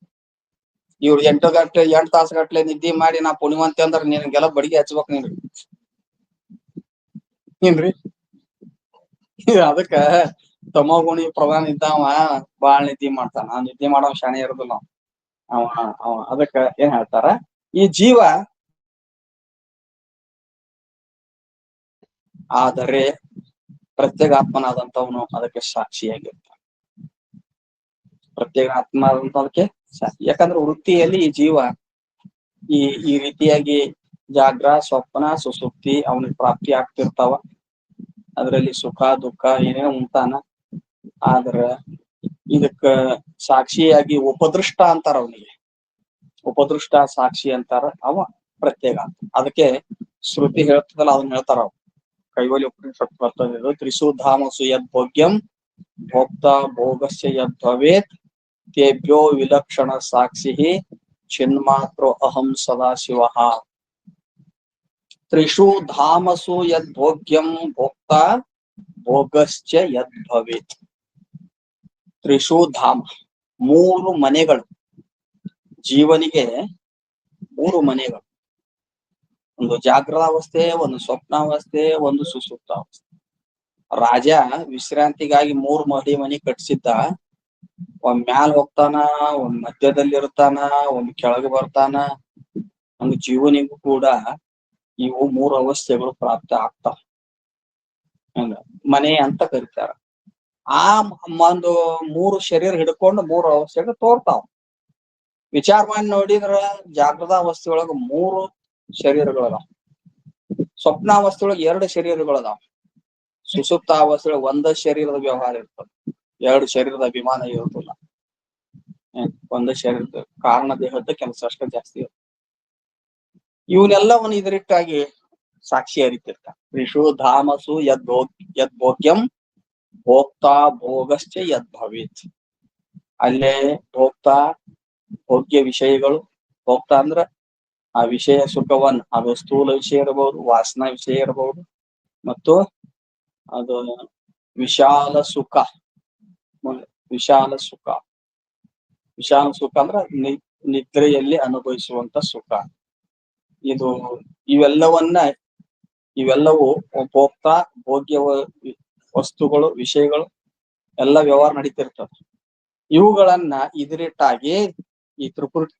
ಇವ್ರು 8 ತಾಸು ಗಟ್ಲೆ ನಿದ್ದೆ ಮಾಡಿ ನಾ ಪುಣ್ಯವಂತೆ ಅಂದ್ರ ನಿನ್ಗೆಲ್ಲ ಬಡಿಗೆ ಹಚ್ಬೇಕ್ ನೀನ್ರಿ. ಏನ್ರಿ, ಅದಕ್ಕ ತಮೋಗುಣಿ ಪ್ರಧಾನ ಇದ್ದಾವ ಬಾಳ್ ನಿದ್ದೆ ಮಾಡ್ತಾನ. ನಿದ್ದೆ ಮಾಡೋ ಶಾಣೆ ಇರೋದಿಲ್ಲ ಅವ. ಅದಕ್ಕ ಏನ್ ಹೇಳ್ತಾರ, ಈ ಜೀವ ಆದರೆ ಪ್ರತ್ಯೇಗಾತ್ಮನಾದಂತವನು ಅದಕ್ಕೆ ಸಾಕ್ಷಿಯಾಗಿರ್ತಾನೆ. ಪ್ರತ್ಯೇಕ ಆತ್ಮ ಆದಂತದಕ್ಕೆ ಸಾಕ್ಷಿ. ಯಾಕಂದ್ರೆ ವೃತ್ತಿಯಲ್ಲಿ ಈ ಜೀವ ಈ ರೀತಿಯಾಗಿ ಜಾಗ್ರ ಸ್ವಪ್ನ ಸುಸುಪ್ತಿ ಅವನಿಗೆ ಪ್ರಾಪ್ತಿ ಆಗ್ತಿರ್ತಾವ. ಅದ್ರಲ್ಲಿ ಸುಖ ದುಃಖ ಏನೇನೋ ಉಂಟಾನ. ಆದ್ರ ಇದಕ್ಕ ಸಾಕ್ಷಿಯಾಗಿ ಉಪದೃಷ್ಟ ಅಂತಾರ ಅವನಿಗೆ. ಉಪದೃಷ್ಟ ಸಾಕ್ಷಿ ಅಂತಾರ, ಅವ ಪ್ರತ್ಯೇಕ. ಅದಕ್ಕೆ ಶ್ರುತಿ ಹೇಳ್ತದಲ್ಲ ಅದನ್ನ ಹೇಳ್ತಾರ ಅವ್. ಕೈವಲ್ಯ ಉಪನಿಷತ್ ಬರ್ತದ, ತ್ರಿಶೂಧಾಮಸು ಯದ್ ಭೋಗ್ಯಂ ಭೋಕ್ತ ಭೋಗಸ್ಯ ಯದ್ ಭವೇತ್ ತೇಭ್ಯೋ ವಿಲಕ್ಷಣ ಸಾಕ್ಷಿ ಚಿನ್ಮಾತ್ರೋ ಅಹಂ ಸದಾಶಿವ. ತ್ರಿಷು ಧಾಮಸು ಯದ್ ಭೋಗ್ಯಂ ಭೋಕ್ತ ಭೋಗಶ್ಚ ಯದ್ ಭವೇತ್. ತ್ರಿಷು ಧಾಮ, ಮೂರು ಮನೆಗಳು. ಜೀವನಿಗೆ ಮೂರು ಮನೆಗಳು. ಒಂದು ಜಾಗೃತಾವಸ್ಥೆ, ಒಂದು ಸ್ವಪ್ನಾವಸ್ಥೆ, ಒಂದು ಸುಸುಪ್ತಾವಸ್ಥೆ. ರಾಜ ವಿಶ್ರಾಂತಿಗಾಗಿ 3 ಮಹಡಿ ಮನೆ ಕಟ್ಸಿದ್ದ. ಒಂದ್ ಮ್ಯಾಲ ಹೋಗ್ತಾನ, ಒಂದ್ ಮಧ್ಯದಲ್ಲಿ ಇರ್ತಾನ, ಒಂದ್ ಕೆಳಗೆ ಬರ್ತಾನ. ಹಂಗ ಜೀವನಿಗೂ ಕೂಡ ಇವು 3 ಅವಸ್ಥೆಗಳು ಪ್ರಾಪ್ತ ಆಗ್ತಾವ. ಹಂಗ ಮನೆ ಅಂತ ಕರೀತಾರ. ಆ ಒಂದು 3 ಶರೀರ ಹಿಡ್ಕೊಂಡು 3 ಅವಸ್ಥೆಗಳು ತೋರ್ತಾವ. ವಿಚಾರ ಮಾಡಿ ನೋಡಿದ್ರ ಜಾಗೃತಾವಸ್ಥೆಯೊಳಗ 3 ಶರೀರಗಳದಾವ, ಸ್ವಪ್ನಾವಸ್ಥೆಯೊಳಗೆ 2 ಶರೀರಗಳದಾವ, ಸುಸುಪ್ತಾವಸ್ಥೆಯೊಳಗೆ 1 ಶರೀರದ ವ್ಯವಹಾರ ಇರ್ತದೆ, 2 ಶರೀರದ ಅಭಿಮಾನ ಇರುತ್ತಿಲ್ಲ. ಒಂದ ಶರೀರದ ಕಾರಣ ದೇಹದ ಕೆಲಸ ಅಷ್ಟ ಜಾಸ್ತಿ ಇರುತ್ತೆ. ಇವನ್ನೆಲ್ಲವನ್ನು ಇದರಿಟ್ಟಾಗಿ ಸಾಕ್ಷಿ ಅರಿತಿರ್ತಾನೆ. ತ್ರಿಷು ಧಾಮಸು ಯದ್ ಭೋಗ್ಯಂ ಭೋಕ್ತಾ ಭೋಗಶ್ಚ ಯದ್ ಭವೇತ್. ಅಲ್ಲೇ ಭೋಕ್ತಾ ಭೋಗ್ಯ ವಿಷಯಗಳು, ಭೋಕ್ತಾ ಅಂದ್ರ ಆ ವಿಷಯ ಸುಖವನ್ನ, ಅದು ಸ್ಥೂಲ ವಿಷಯ ಇರಬಹುದು, ವಾಸನಾ ವಿಷಯ ಇರಬಹುದು, ಮತ್ತು ಅದು ವಿಶಾಲ ಸುಖ. ವಿಶಾಲ ಸುಖ, ವಿಶಾಲ ಸುಖ ಅಂದ್ರ ನಿದ್ರೆಯಲ್ಲಿ ಅನುಭವಿಸುವಂತ ಸುಖ. ಇದು ಇವೆಲ್ಲವೂ ಭೋಕ್ತಾ ಭೋಗ್ಯ ವಸ್ತುಗಳು, ವಿಷಯಗಳು ಎಲ್ಲ ವ್ಯವಹಾರ ನಡೀತಿರ್ತದೆ. ಇವುಗಳನ್ನ ಇದರಿಟ್ಟಾಗಿ ಈ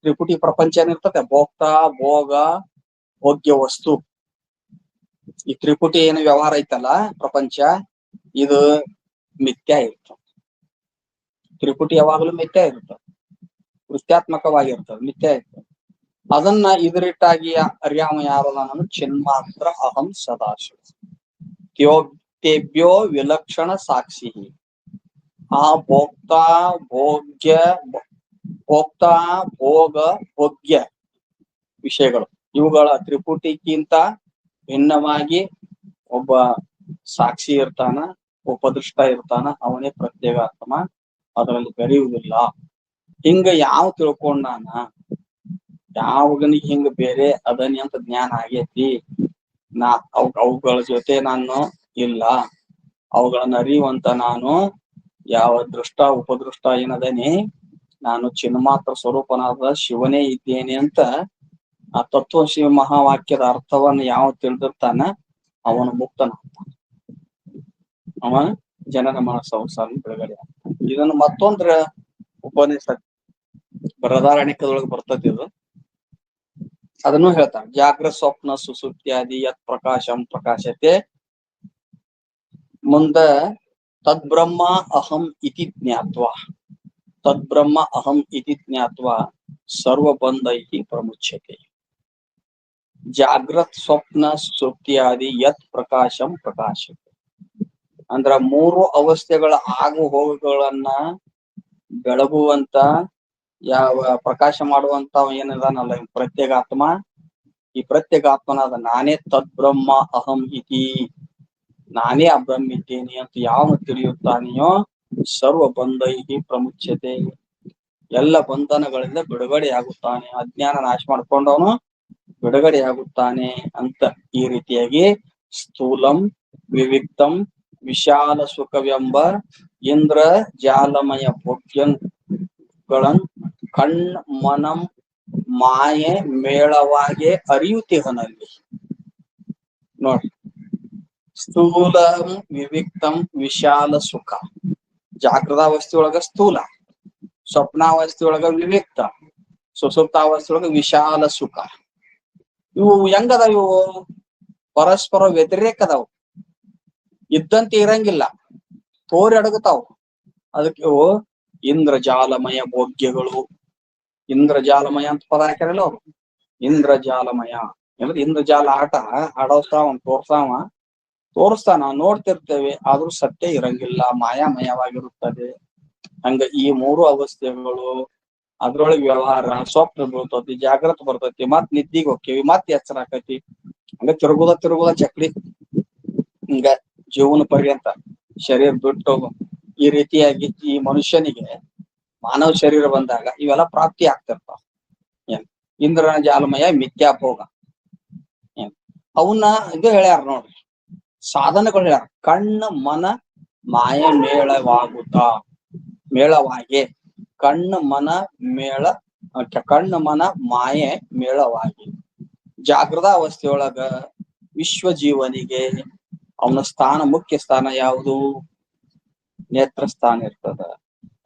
ತ್ರಿಪುಟಿ ಪ್ರಪಂಚ ಏನಿರ್ತದೆ, ಭೋಕ್ತಾ ಭೋಗ ಭೋಗ್ಯ ವಸ್ತು, ಈ ತ್ರಿಪುಟಿ ಏನು ವ್ಯವಹಾರ ಐತಲ್ಲ ಪ್ರಪಂಚ, ಇದು ಮಿಥ್ಯಾ ಇರ್ತದೆ. ತ್ರಿಪುಟಿ ಯಾವಾಗಲೂ ಮಿಥ್ಯಾ ಇರ್ತದೆ, ವೃತ್ಯಾತ್ಮಕವಾಗಿರ್ತದೆ, ಮಿಥ್ಯಾ ಇರ್ತದೆ. ಅದನ್ನ ಇದರಿಟ್ಟಾಗಿ ಅರ್ಯಾಮ ಯಾರು ನಾನು ಚಿನ್ಮಾತ್ರ ಅಹಂ ಸದಾಶಿವ. ತೇಭ್ಯೋ ವಿಲಕ್ಷಣ ಸಾಕ್ಷಿ. ಆ ಭೋಕ್ತಾ ಭೋಗ ಭೋಗ್ಯ ವಿಷಯಗಳು, ಇವುಗಳ ತ್ರಿಪುಟಿಗಿಂತ ಭಿನ್ನವಾಗಿ ಒಬ್ಬ ಸಾಕ್ಷಿ ಇರ್ತಾನ, ಉಪದೃಷ್ಟ ಇರ್ತಾನ, ಅವನೇ ಪ್ರತ್ಯೇಗಾತ್ಮ, ಅದರಲ್ಲಿ ಬೆರೆಯುವುದಿಲ್ಲ. ಹಿಂಗ ಯಾವ ತಿಳ್ಕೊಂಡಾನ, ಯಾವಗನಿಗೆ ಹಿಂಗ ಬೇರೆ ಅದನಿ ಅಂತ ಜ್ಞಾನ ಆಗೇತಿ, ಅವುಗಳ ಜೊತೆ ನಾನು ಇಲ್ಲ, ಅವುಗಳನ್ನ ಅರಿಯುವಂತ ನಾನು ಯಾವ ದೃಷ್ಟ ಉಪದೃಷ್ಟ ಏನದನಿ, ನಾನು ಚಿನ್ಮಾತ್ರ ಸ್ವರೂಪನಾದ ಶಿವನೇ ಇದ್ದೇನೆ ಅಂತ ಆ ತತ್ವ ಶಿವ ಮಹಾವಾಕ್ಯದ ಅರ್ಥವನ್ನು ಯಾವ ತಿಳಿದಿರ್ತಾನ ಅವನು ಮುಕ್ತನಾಗ್ತಾನೆ, ಅವ ಜನನ ಮರಣ ಸಂಸಾರ ಬಿಡುಗಡೆ ಆಗ್ತಾನೆ. ಇದನ್ನು ಮತ್ತೊಂದ್ರ ಉಪನಿಷತ್ ಬೃಹದಾರಣ್ಯಕದೊಳಗೆ ಬರ್ತದೆ. ಇದು ಅದನ್ನು ಹೇಳ್ತಾನೆ. ಜಾಗ್ರ ಸ್ವಪ್ನ ಸುಸುಪ್ತ್ಯಾದಿ ಯತ್ ಪ್ರಕಾಶಂ ಪ್ರಕಾಶತೆ ಮುಂದ ತದ್ಬ್ರಹ್ಮ ಅಹಂ ಇತಿ ಜ್ಞಾತ್ವಾ, ತದ್ಬ್ರಹ್ಮ ಅಹಂ ಇತಿ ಜ್ಞಾತ್ವಾ ಸರ್ವಬಂಧೈಹಿ ಪ್ರಮುಚ್ಯತೆ. ಜಾಗ್ರತ್ ಸ್ವಪ್ನ ಸುಸುಪ್ತ್ಯಾದಿ ಯತ್ ಪ್ರಕಾಶಂ ಪ್ರಕಾಶತೆ ಅಂದ್ರ 3 ಅವಸ್ಥೆಗಳ ಆಗು ಹೋಗುಗಳನ್ನ ಬೆಳಗುವಂತ, ಯಾವ ಪ್ರಕಾಶ ಮಾಡುವಂತ ಏನದಾನಲ್ಲ ಪ್ರತ್ಯೇಗಾತ್ಮ, ಈ ಪ್ರತ್ಯೇಗಾತ್ಮನಾದ ನಾನೇ ತದ್ಬ್ರಹ್ಮ ಅಹಂ ಇತಿ, ನಾನೇ ಆ ಬ್ರಹ್ಮ ಇದ್ದೇನೆ ಅಂತ ಯಾವ ತಿಳಿಯುತ್ತಾನೆಯೋ ಸರ್ವ ಬಂಧೈಹಿ ಪ್ರಮುಚ್ಯತೆ, ಎಲ್ಲ ಬಂಧನಗಳಿಂದ ಬಿಡುಗಡೆಯಾಗುತ್ತಾನೆ, ಅಜ್ಞಾನ ನಾಶ ಮಾಡ್ಕೊಂಡವನು ಬಿಡುಗಡೆಯಾಗುತ್ತಾನೆ ಅಂತ. ಈ ರೀತಿಯಾಗಿ ಸ್ಥೂಲಂ ವಿವಿಕ್ತಂ ವಿಶಾಲ ಸುಖವೆಂಬ ಇಂದ್ರ ಜಾಲಮಯ ಭೋಗ್ಯಗಳನ್ ಕಣ್ ಮನಂ ಮಾಯೆ ಮೇಳವಾಗಿ ಅರಿಯುತ್ತಿಹನಲ್ಲಿ. ನೋಡ್ರಿ, ಸ್ಥೂಲಂ ವಿವಿಕ್ತಂ ವಿಶಾಲ ಸುಖ, ಜಾಗೃತಾವಸ್ಥೆಯೊಳಗ ಸ್ಥೂಲ, ಸ್ವಪ್ನಾವಸ್ಥೆಯೊಳಗ ವಿವಿಕ್ತ, ಸುಸುಪ್ತಾವಸ್ಥೆಯೊಳಗ ವಿಶಾಲ ಸುಖ. ಇವು ಹೆಂಗದಾವ? ಇವು ಪರಸ್ಪರ ವ್ಯತಿರೇಕದವು, ಇದ್ದಂತೆ ಇರಂಗಿಲ್ಲ, ತೋರಿ ಅಡಗುತ್ತಾವು. ಅದಕ್ಕೆ ಇವು ಇಂದ್ರಜಾಲಮಯ ಭೋಗ್ಯಗಳು. ಇಂದ್ರಜಾಲಮಯ ಅಂತ ಪದ ಹಾಕ್ಯಾರಲ್ಲ ಅವ್ರು, ಇಂದ್ರಜಾಲಮಯ ಅಂದ್ರೆ ಇಂದ್ರಜಾಲ ಆಟ ಆಡೋಸ್ತಾವ, ತೋರ್ಸಾವ, ತೋರಿಸ್ತಾನ, ನೋಡ್ತಿರ್ತೇವೆ, ಆದ್ರೂ ಸತ್ಯ ಇರಂಗಿಲ್ಲ, ಮಾಯಾಮಯವಾಗಿರುತ್ತದೆ. ಹಂಗ ಈ ಮೂರು ಅವಸ್ಥೆಗಳು, ಅದ್ರೊಳಗೆ ವ್ಯವಹಾರ, ಸ್ವಪ್ನ ಬೀಳ್ತತಿ, ಜಾಗ್ರತ ಬರ್ತೈತಿ, ಮತ್ ನಿದ್ದಿಗೆ ಹೋಗ್ತೇವಿ, ಮತ್ ಎಚ್ಚರ ಆಕತಿ. ಹಂಗ ತಿರುಗುದ ಚಕ್ರಿ ಹಿಂಗ ಜೀವನ ಪರ್ಯಂತ ಶರೀರ ಬಿಟ್ಟು ಈ ರೀತಿಯಾಗಿ ಈ ಮನುಷ್ಯನಿಗೆ ಮಾನವ ಶರೀರ ಬಂದಾಗ ಇವೆಲ್ಲ ಪ್ರಾಪ್ತಿ ಆಗ್ತಿರ್ತಾವ. ಏನ್ ಇಂದ್ರನ ಜಾಲಮಯ ಮಿಥ್ಯಾಭೋಗ ಏನ್ ಅವನ್ನ ಇದು ಹೇಳ್ಯಾರ ನೋಡ್ರಿ, ಸಾಧನಗಳು ಹೇಳ್ಯಾರ. ಕಣ್ಣು ಮನ ಮಾಯ ಮೇಳವಾಗಿ ಕಣ್ಣು ಮನ ಕಣ್ಣು ಮನ ಮಾಯೆ ಮೇಳವಾಗಿ ಜಾಗೃತ ಅವಸ್ಥೆಯೊಳಗ ವಿಶ್ವ ಜೀವನಿಗೆ ಅವನ ಸ್ಥಾನ, ಮುಖ್ಯ ಸ್ಥಾನ ಯಾವುದು? ನೇತ್ರ ಸ್ಥಾನ ಇರ್ತದ.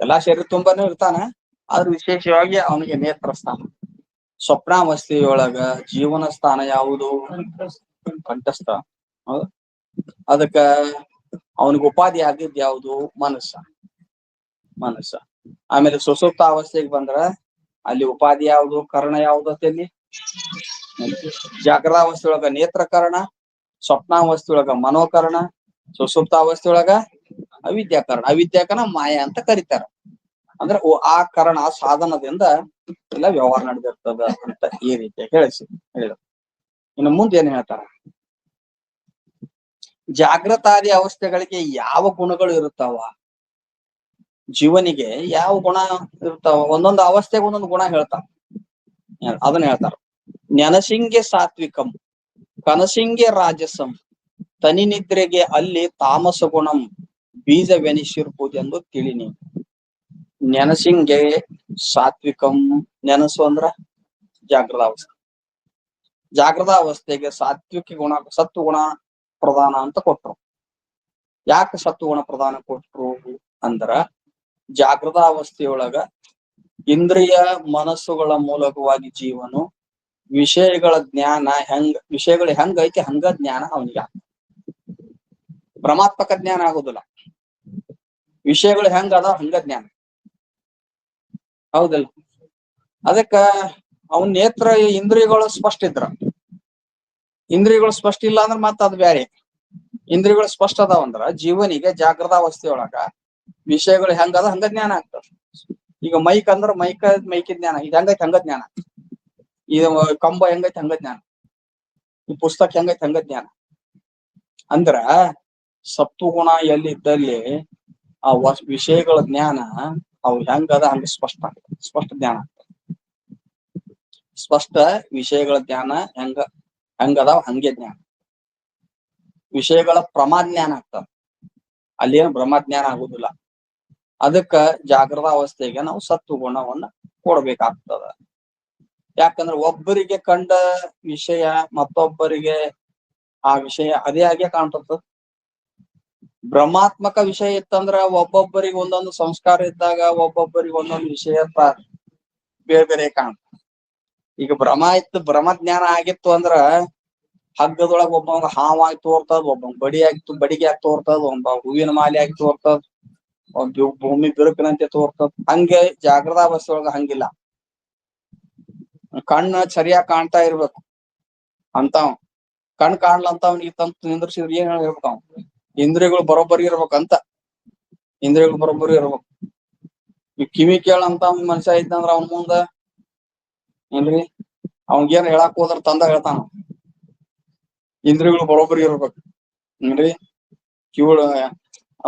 ಎಲ್ಲಾ ಶರೀರ ತುಂಬಾನು ಇರ್ತಾನ, ಆದ್ರೂ ವಿಶೇಷವಾಗಿ ಅವನಿಗೆ ನೇತ್ರ ಸ್ಥಾನ. ಸ್ವಪ್ನಾವಸ್ಥೆಯೊಳಗ ಜೀವನ ಸ್ಥಾನ ಯಾವುದು? ಕಂಠಸ್ಥಾನ. ಹೌದು, ಅದಕ್ಕ ಅವನಿಗೆ ಉಪಾಧಿ ಆಗಿದ್ ಯಾವುದು? ಮನಸ್ಸ. ಆಮೇಲೆ ಸುಸುಪ್ತ ಅವಸ್ಥೆಗೆ ಬಂದ್ರ ಅಲ್ಲಿ ಉಪಾಧಿ ಯಾವುದು? ಕರ್ಣ ಯಾವುದು? ಅಲ್ಲಿ ಜಾಗ್ರತಾವಸ್ಥೆಯೊಳಗ ನೇತ್ರಕರಣ, ಸ್ವಪ್ನಾವಸ್ಥೆಯೊಳಗ ಮನೋಕರಣ, ಸುಸುಪ್ತಾವಸ್ಥೆಯೊಳಗ ಅವಿದ್ಯಾಕರಣ ಮಾಯ ಅಂತ ಕರೀತಾರ. ಅಂದ್ರೆ ಆ ಕರಣ ಸಾಧನದಿಂದ ಎಲ್ಲ ವ್ಯವಹಾರ ನಡೆದಿರ್ತದ ಅಂತ ಈ ರೀತಿ ಹೇಳಿದ. ಇನ್ನು ಮುಂದೆ ಏನ್ ಹೇಳ್ತಾರ? ಜಾಗೃತಾದಿ ಅವಸ್ಥೆಗಳಿಗೆ ಯಾವ ಗುಣಗಳು ಇರುತ್ತಾವ? ಜೀವನಿಗೆ ಯಾವ ಗುಣ ಇರ್ತಾವ? ಒಂದೊಂದು ಅವಸ್ಥೆಗೆ ಒಂದೊಂದು ಗುಣ ಹೇಳ್ತಾರ. ಅದನ್ನ ಹೇಳ್ತಾರ. ನೆನಸಿಂಗೆ ಸಾತ್ವಿಕಂ, ಕನಸಿಂಗೆ ರಾಜಸಂ, ತನಿ ನಿದ್ರೆಗೆ ಅಲ್ಲಿ ತಾಮಸ ಗುಣಂ ಬೀಜವೆನಿಸಿರ್ಬಹುದೆಂದು ತಿಳಿ ನೀವು. ನೆನಸಿಂಗೆ ಸಾತ್ವಿಕಂ, ನೆನಸು ಅಂದ್ರ ಜಾಗೃತಾವಸ್ಥೆ. ಜಾಗೃತಾವಸ್ಥೆಗೆ ಸಾತ್ವಿಕ ಗುಣ, ಸತ್ವ ಗುಣ ಪ್ರಧಾನ ಅಂತ ಕೊಟ್ರು. ಯಾಕೆ ಸತ್ವ ಗುಣ ಪ್ರಧಾನ ಕೊಟ್ರು ಅಂದ್ರ, ಜಾಗೃತಾವಸ್ಥೆಯೊಳಗ ಇಂದ್ರಿಯ ಮನಸ್ಸುಗಳ ಮೂಲಕವಾಗಿ ಜೀವನು ವಿಷಯಗಳ ಜ್ಞಾನ ವಿಷಯಗಳು ಹೆಂಗೈತಿ ಹಂಗ ಜ್ಞಾನ ಅವನಿಗೆ. ಭ್ರಮಾತ್ಮಕ ಜ್ಞಾನ ಆಗುದಿಲ್ಲ, ವಿಷಯಗಳು ಹೆಂಗ ಅದಾವ ಹಂಗ ಜ್ಞಾನ. ಹೌದಲ್ಲ? ಅದಕ್ಕ ಅವನ್ ನೇತ್ರ ಇಂದ್ರಿಯಗಳು ಸ್ಪಷ್ಟ ಇದ್ರ, ಇಂದ್ರಿಯಗಳು ಸ್ಪಷ್ಟ ಇಲ್ಲ ಅಂದ್ರೆ ಮತ್ತ ಅದು ಬ್ಯಾರೆ. ಇಂದ್ರಿಯಗಳು ಸ್ಪಷ್ಟ ಅದಾವಂದ್ರ ಜೀವನಿಗೆ ಜಾಗೃತಾವಸ್ಥೆಯೊಳಗ ವಿಷಯಗಳು ಹೆಂಗದ ಹಂಗ ಜ್ಞಾನ ಆಗ್ತದ. ಈಗ ಮೈಕ್ ಅಂದ್ರ ಮೈಕಿ ಜ್ಞಾನ, ಇದು ಹೆಂಗೈತಿ ಹಂಗ ಜ್ಞಾನ. ಇದು ಕಂಬ ಹೆಂಗೈತಿ ಹಂಗ ಜ್ಞಾನ, ಈ ಪುಸ್ತಕ ಹೆಂಗೈತಿ ಹಂಗ ಜ್ಞಾನ. ಅಂದ್ರ ಸತ್ವಗುಣ ಎಲ್ಲಿದ್ದಲ್ಲಿ ಆ ವಿಷಯಗಳ ಜ್ಞಾನ ಅವು ಹೆಂಗದ ಹಂಗ ಸ್ಪಷ್ಟ ಜ್ಞಾನ ಆಗ್ತದೆ. ಸ್ಪಷ್ಟ ವಿಷಯಗಳ ಜ್ಞಾನ ಹೆಂಗದಾವ ಹಂಗೆ ಜ್ಞಾನ. ವಿಷಯಗಳ ಪ್ರಮಾಜ್ಞಾನ ಆಗ್ತದ, ಅಲ್ಲೇನು ಬ್ರಹ್ಮಜ್ಞಾನ ಆಗುದಿಲ್ಲ. ಅದಕ್ಕ ಜಾಗೃತ ಅವಸ್ಥೆಗೆ ನಾವು ಸತ್ವ ಗುಣವನ್ನ ಕೊಡ್ಬೇಕಾಗ್ತದ. ಯಾಕಂದ್ರೆ ಒಬ್ಬರಿಗೆ ಕಂಡ ವಿಷಯ ಮತ್ತೊಬ್ಬರಿಗೆ ಆ ವಿಷಯ ಅದೇ ಹಾಗೆ ಕಾಣ್ತದ. ಬ್ರಹ್ಮಾತ್ಮಕ ವಿಷಯ ಇತ್ತಂದ್ರ ಒಬ್ಬೊಬ್ಬರಿಗೆ ಒಂದೊಂದು ಸಂಸ್ಕಾರ ಇದ್ದಾಗ ಒಬ್ಬೊಬ್ಬರಿಗೆ ಒಂದೊಂದು ವಿಷಯ ಬೇರೆ ಬೇರೆ ಕಾಣ್ತದೆ. ಈಗ ಬ್ರಹ್ಮಜ್ಞಾನ ಆಗಿತ್ತು ಅಂದ್ರ ಹಗ್ಗದೊಳಗ ಒಬ್ಬ ಹಾವಾಗಿ ತೋರ್ತದ, ಒಬ್ಬ ಬಡಿಗೆ ಆಗಿ ತೋರ್ತದ, ಒಬ್ಬ ಹೂವಿನ ಮಾಲೆ ಆಗಿ ತೋರ್ತದ, ಭೂಮಿ ಬಿರುಕಿನಂತೆ ತೋರ್ತದ. ಹಂಗೆ ಜಾಗೃತಾವಸ್ಥೆ ಒಳಗ ಹಂಗಿಲ್ಲ. ಕಣ್ಣ ಸರಿಯಾಗಿ ಕಾಣ್ತಾ ಇರ್ಬೇಕು ಅಂತಾವ್, ಕಣ್ ಕಾಣ್ಲಂತ ಅವ್ನಿಗೆ ತಂತು ನಿಂದ್ರಿಸಿದ್ರೆ ಏನ್ ಹೇಳ್ಬೇಕು? ಅವ್ ಇಂದ್ರಿಯಗಳು ಬರೋಬ್ಬರಿ ಇರ್ಬೇಕಂತ, ಇಂದ್ರಿಯಗಳು ಬರೋಬ್ಬರಿ ಇರ್ಬೇಕು. ಈ ಕಿವಿ ಕೇಳಂತ ಮನುಷ್ಯ ಇದ್ದಂದ್ರ ಅವನ್ ಮುಂದ ಏನ್ರಿ ಅವನ್ಗೇನ್ ಹೇಳಾಕ್ ಹೋದ್ರ ತಂದ ಹೇಳ್ತಾನ. ಇಂದ್ರಿಯಗಳು ಬರೋಬ್ಬರಿ ಇರ್ಬೇಕು ಏನ್ರಿ.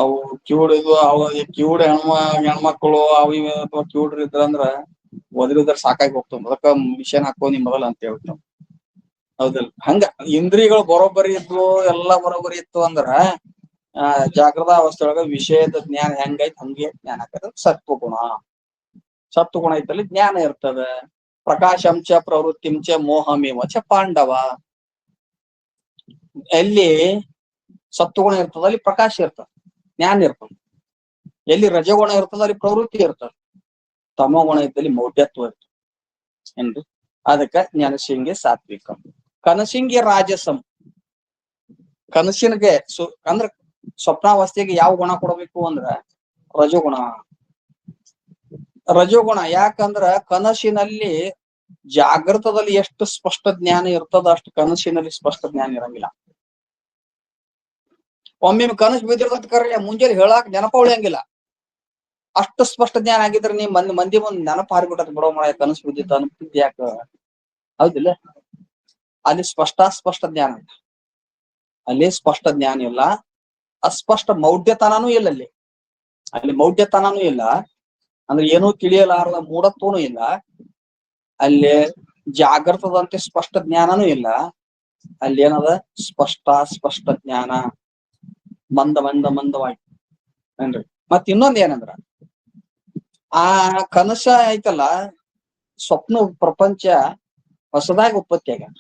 ಅವು ಕಿವುಡ ಹೆಣ್ಮಕ್ಳು ಅವು ಕಿವುಡ್ರ ಇದ್ರಂದ್ರ ಒದರಿದ್ರ ಸಾಕಾಗಿ ಹೋಗ್ತಾವ, ಅದಕ್ಕ ಮಿಷನ್ ಹಾಕೋ ನಿಮ್ ಮೊದಲ ಅಂತ ಹೇಳ್ತಾವ. ಹೌದಲ್ಲ? ಹಂಗ ಇಂದ್ರಿಯಗಳು ಬರೋಬ್ಬರಿ ಇದ್ವು, ಎಲ್ಲಾ ಬರೋಬ್ಬರಿ ಇತ್ತು ಅಂದ್ರ ಜಾಗೃತ ಅವಸ್ಥೆಯೊಳಗ ವಿಷಯದ ಜ್ಞಾನ ಹೆಂಗೈತಿ ಹಂಗೆ ಜ್ಞಾನ ಆಗ್ತದ. ಸತ್ವಗುಣ ಇದ್ದಲ್ಲಿ ಜ್ಞಾನ ಇರ್ತದ. ಪ್ರಕಾಶಂಚ ಪ್ರವೃತ್ತಿಂಚ ಮೋಹಮೇವ ಚ ಪಾಂಡವ. ಎಲ್ಲಿ ಸತ್ವಗುಣ ಇರ್ತದ ಅಲ್ಲಿ ಪ್ರಕಾಶ ಇರ್ತದ, ಜ್ಞಾನ ಇರ್ತದ. ಎಲ್ಲಿ ರಜಗುಣ ಇರ್ತದ ಅಲ್ಲಿ ಪ್ರವೃತ್ತಿ ಇರ್ತದ. ತಮೋಗುಣ ಇದ್ದಲ್ಲಿ ಮೌಢ್ಯತ್ವ ಇರ್ತದೆ ಏನ್ರಿ. ಅದಕ್ಕ ಜ್ಞಾನಸಿಂಗೆ ಸಾತ್ವಿಕ. ಕನಸಿಂಗೆ ರಾಜಸಂ, ಕನಸಿನ್ಗೆ ಅಂದ್ರ ಸ್ವಪ್ನಾವಸ್ಥೆಗೆ ಯಾವ ಗುಣ ಕೊಡಬೇಕು ಅಂದ್ರ ರಜೋಗುಣ. ಯಾಕಂದ್ರ ಕನಸಿನಲ್ಲಿ ಜಾಗೃತದಲ್ಲಿ ಎಷ್ಟು ಸ್ಪಷ್ಟ ಜ್ಞಾನ ಇರ್ತದ ಅಷ್ಟು ಕನಸಿನಲ್ಲಿ ಸ್ಪಷ್ಟ ಜ್ಞಾನ ಇರಂಗಿಲ್ಲ. ಒಮ್ಮೆ ಕನಸು ಬಿದ್ದಿರ್ತದ ಕರೆ ಮುಂಜಾನೆ ಹೇಳಾಕ್ ನೆನಪ ಉಳಿಯಂಗಿಲ್ಲ. ಅಷ್ಟು ಸ್ಪಷ್ಟ ಜ್ಞಾನ ಆಗಿದ್ರೆ ನೀ ಮಂದಿ ಮುಂದ್ ನೆನಪ ಹಾರಿಬಿಟ್ಟದ ಬಿಡೋ ಮರ ಕನಸು ಬಿದ್ದಿತ್ತ ಅನ್ಬಿಟ್ಟಿದ್ ಯಾಕ? ಹೌದಿಲ್ಲ? ಅಲ್ಲಿ ಸ್ಪಷ್ಟ ಜ್ಞಾನ, ಅಲ್ಲಿ ಸ್ಪಷ್ಟ ಜ್ಞಾನ ಇಲ್ಲ, ಅಸ್ಪಷ್ಟ ಮೌಢ್ಯತನನೂ ಇಲ್ಲ ಅಲ್ಲಿ ಮೌಢ್ಯತನನೂ ಇಲ್ಲ, ಅಂದ್ರೆ ಏನೂ ತಿಳಿಯಲಾರದ ಮೂಢತ್ವನೂ ಇಲ್ಲ, ಅಲ್ಲಿ ಜಾಗೃತದಂತೆ ಸ್ಪಷ್ಟ ಜ್ಞಾನನೂ ಇಲ್ಲ, ಅಲ್ಲಿ ಏನದ ಸ್ಪಷ್ಟ ಜ್ಞಾನ, ಮಂದವಾಗಿ ಏನ್ರಿ. ಮತ್ ಇನ್ನೊಂದ್ ಏನಂದ್ರ ಆ ಕನಸ ಐತಲ್ಲ, ಸ್ವಪ್ನ ಪ್ರಪಂಚ ಹೊಸದಾಗಿ ಉತ್ಪತ್ತಿ ಆಗ್ಯಾವ.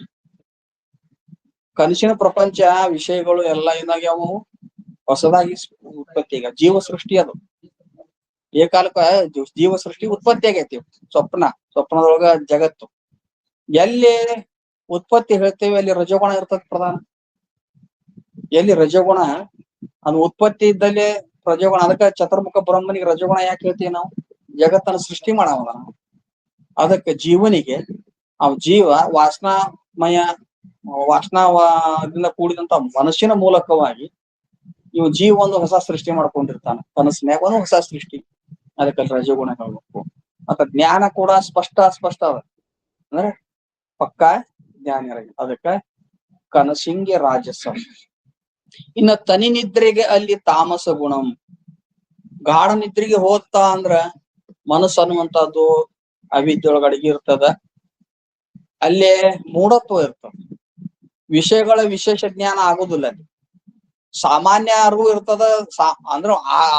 ಕನಸಿನ ಪ್ರಪಂಚ ವಿಷಯಗಳು ಎಲ್ಲ ಏನಾಗ್ಯಾವು, ಹೊಸದಾಗಿ ಉತ್ಪತ್ತಿ ಆಗ್ಯಾವ. ಜೀವ ಸೃಷ್ಟಿ ಅದು ಏಕಾಲಕ್ಕ ಜೀವ ಸೃಷ್ಟಿ ಉತ್ಪತ್ತಿ ಆಗೈತಿ. ಸ್ವಪ್ನದೊಳಗ ಜಗತ್ತು ಎಲ್ಲಿ ಉತ್ಪತ್ತಿ ಹೇಳ್ತೇವೆ ಅಲ್ಲಿ ರಜೋಗುಣ ಇರ್ತದ ಪ್ರಧಾನ. ಎಲ್ಲಿ ರಜೋಗುಣ ಅದು ಉತ್ಪತ್ತಿ ಇದ್ದಲ್ಲಿ ರಜೋಗುಣ, ಅದಕ್ಕ ಚತುರ್ಮುಖ ಬ್ರಹ್ಮನಿಗೆ ರಜೋಗುಣ ಯಾಕೆ ಹೇಳ್ತೀವಿ ನಾವು? ಜಗತ್ತನ್ನು ಸೃಷ್ಟಿ ಮಾಡವಲ್ಲ ನಾವು. ಅದಕ್ಕೆ ಜೀವನಿಗೆ ಜೀವ ವಾಸನಾದಿಂದ ಕೂಡಿದಂತ ಮನಸ್ಸಿನ ಮೂಲಕವಾಗಿ ಇವು ಜೀವ ಒಂದು ಹೊಸ ಸೃಷ್ಟಿ ಮಾಡ್ಕೊಂಡಿರ್ತಾನ. ಕನಸಿನ್ಯಾಗ ಒಂದು ಹೊಸ ಸೃಷ್ಟಿ, ಅದಕ್ಕೆ ರಜೋಗುಣ ಹೇಳ್ಬೇಕು. ಮತ್ತೆ ಜ್ಞಾನ ಕೂಡ ಸ್ಪಷ್ಟ ಅದ, ಅಂದ್ರೆ ಪಕ್ಕಾ ಜ್ಞಾನ ಇರ. ಅದಕ್ಕ ಕನಸಿಂಗೆ ರಾಜಸ. ಇನ್ನ ತನಿ ನಿದ್ರೆಗೆ ಅಲ್ಲಿ ತಾಮಸ ಗುಣಂ. ಗಾಢ ನಿದ್ರೆಗೆ ಹೋಗ್ತಾ ಅಂದ್ರ ಮನಸ್ಸು ಅನ್ನುವಂಥದ್ದು ಅವಿದ್ಯೊಳಗ ಅಡಗಿ ಇರ್ತದ, ಅಲ್ಲೇ ಮೂಢತ್ವ ಇರ್ತದ, ವಿಷಯಗಳ ವಿಶೇಷ ಜ್ಞಾನ ಆಗುದಿಲ್ಲ. ಅಲ್ಲಿ ಸಾಮಾನ್ಯ ಅರಿವು ಇರ್ತದ. ಅಂದ್ರ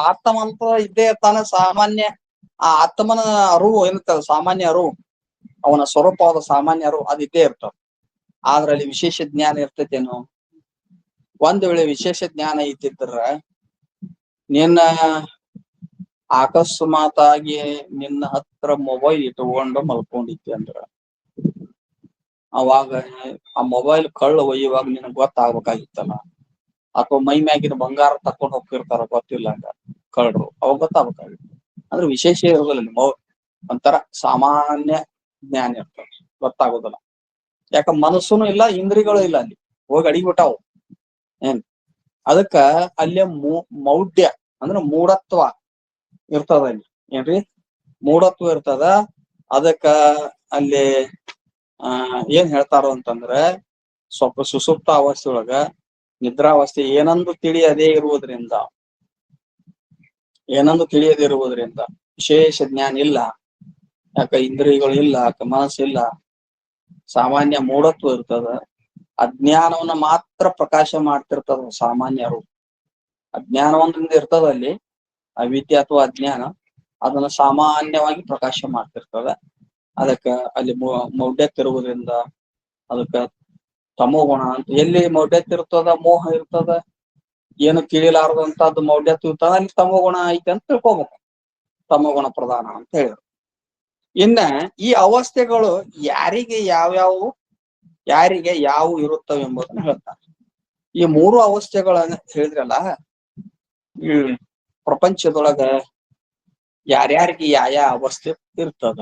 ಆತ್ಮಂತ ಇದ್ದೇ ಇರ್ತಾನ. ಸಾಮಾನ್ಯ ಆ ಆತ್ಮನ ಅರಿವು ಏನಿರ್ತದ, ಸಾಮಾನ್ಯ ಅರಿವು, ಅವನ ಸ್ವರೂಪವಾದ ಸಾಮಾನ್ಯ ಅರಿವು ಅದು ಇದ್ದೇ ಇರ್ತದ. ಆದ್ರ ಅಲ್ಲಿ ವಿಶೇಷ ಜ್ಞಾನ ಇರ್ತೈತೇನು? ಒಂದ್ ವೇಳೆ ವಿಶೇಷ ಜ್ಞಾನ ಇದ್ದಿದ್ರ ನಿನ್ನ ಅಕಸ್ಮಾತಾಗಿ ನಿನ್ನ ಹತ್ರ ಮೊಬೈಲ್ ಇಟ್ಕೊಂಡು ಮಲ್ಕೊಂಡಿದ್ದೆ ಅಂದ್ರ ಅವಾಗ ಆ ಮೊಬೈಲ್ ಕಳ್ಳ ಒಯ್ಯುವಾಗ ನಿನಗ್ ಗೊತ್ತಾಗ್ಬೇಕಾಗಿತ್ತಲ್ಲ. ಅಥವಾ ಮೈ ಮ್ಯಾಗಿನ ಬಂಗಾರ ತಕೊಂಡ್ ಹೋಗ್ತಿರ್ತಾರ ಗೊತ್ತಿಲ್ಲ ಹಂಗ ಕಳ್ಳರು, ಅವಾಗ ಗೊತ್ತಾಗ್ಬೇಕಾಗಿತ್ತು. ಅಂದ್ರೆ ವಿಶೇಷ ಇರೋದಿಲ್ಲ, ಒಂಥರ ಸಾಮಾನ್ಯ ಜ್ಞಾನ ಇರ್ತದೆ, ಗೊತ್ತಾಗೋದಿಲ್ಲ. ಯಾಕ ಮನಸ್ಸುನು ಇಲ್ಲ, ಇಂದ್ರಿಗಳು ಇಲ್ಲ, ಅಲ್ಲಿ ಹೋಗಿ ಅಡಿಗ್ಬಿಟ್ಟಾವು. ಅದಕ್ಕ ಅಲ್ಲೇ ಮೌಢ್ಯ ಅಂದ್ರೆ ಮೂಢತ್ವ ಇರ್ತದ. ಅಲ್ಲಿ ಏನ್ರಿ ಮೂಢತ್ವ ಇರ್ತದ. ಅದಕ್ಕ ಅಲ್ಲಿ ಏನ್ ಹೇಳ್ತಾರ ಅಂತಂದ್ರೆ, ಸ್ವಲ್ಪ ಸುಸುಪ್ತ ಅವಸ್ಥೆ ಒಳಗ ನಿದ್ರಾವಸ್ಥೆ ಏನಂದು ತಿಳಿಯದೇ ಇರುವುದರಿಂದ ವಿಶೇಷ ಜ್ಞಾನ ಇಲ್ಲ. ಯಾಕ ಇಂದ್ರಿಯಗಳು ಇಲ್ಲ, ಮನಸ್ಸಿಲ್ಲ, ಸಾಮಾನ್ಯ ಮೂಢತ್ವ ಇರ್ತದ. ಅಜ್ಞಾನವನ್ನ ಮಾತ್ರ ಪ್ರಕಾಶ ಮಾಡ್ತಿರ್ತದ ಸಾಮಾನ್ಯರು. ಅಜ್ಞಾನ ಒಂದ್ರಿಂದ ಇರ್ತದ ಅಲ್ಲಿ, ಅವಿದ್ಯೆ ಅಥವಾ ಅಜ್ಞಾನ, ಅದನ್ನ ಸಾಮಾನ್ಯವಾಗಿ ಪ್ರಕಾಶ ಮಾಡ್ತಿರ್ತದ. ಅದಕ್ಕ ಅಲ್ಲಿ ಮೌಢ್ಯತೆ ಇರುವುದರಿಂದ ಅದಕ್ಕ ತಮೋಗುಣ ಅಂತ. ಎಲ್ಲಿ ಮೌಢ್ಯತೆ ಇರ್ತದ, ಮೋಹ ಇರ್ತದ, ಏನು ತಿಳಿಲಾರದಂತದ್ದು ಮೌಢ್ಯತೆ ಇರ್ತದ, ಅಲ್ಲಿ ತಮೋಗುಣ ಐತೆ ಅಂತ ತಿಳ್ಕೊಬೇಕು. ತಮೋಗುಣ ಪ್ರಧಾನ ಅಂತ ಹೇಳಿದ್ರು. ಇನ್ನ ಈ ಅವಸ್ಥೆಗಳು ಯಾರಿಗೆ ಯಾವ ಇರುತ್ತವೆ ಎಂಬುದನ್ನು ಹೇಳ್ತಾರೆ. ಈ ಮೂರು ಅವಸ್ಥೆಗಳನ್ನ ಹೇಳಿದ್ರಲ್ಲ, ಈ ಪ್ರಪಂಚದೊಳಗ ಯಾರ್ಯಾರಿಗೆ ಯಾವ ಅವಸ್ಥೆ ಇರ್ತದ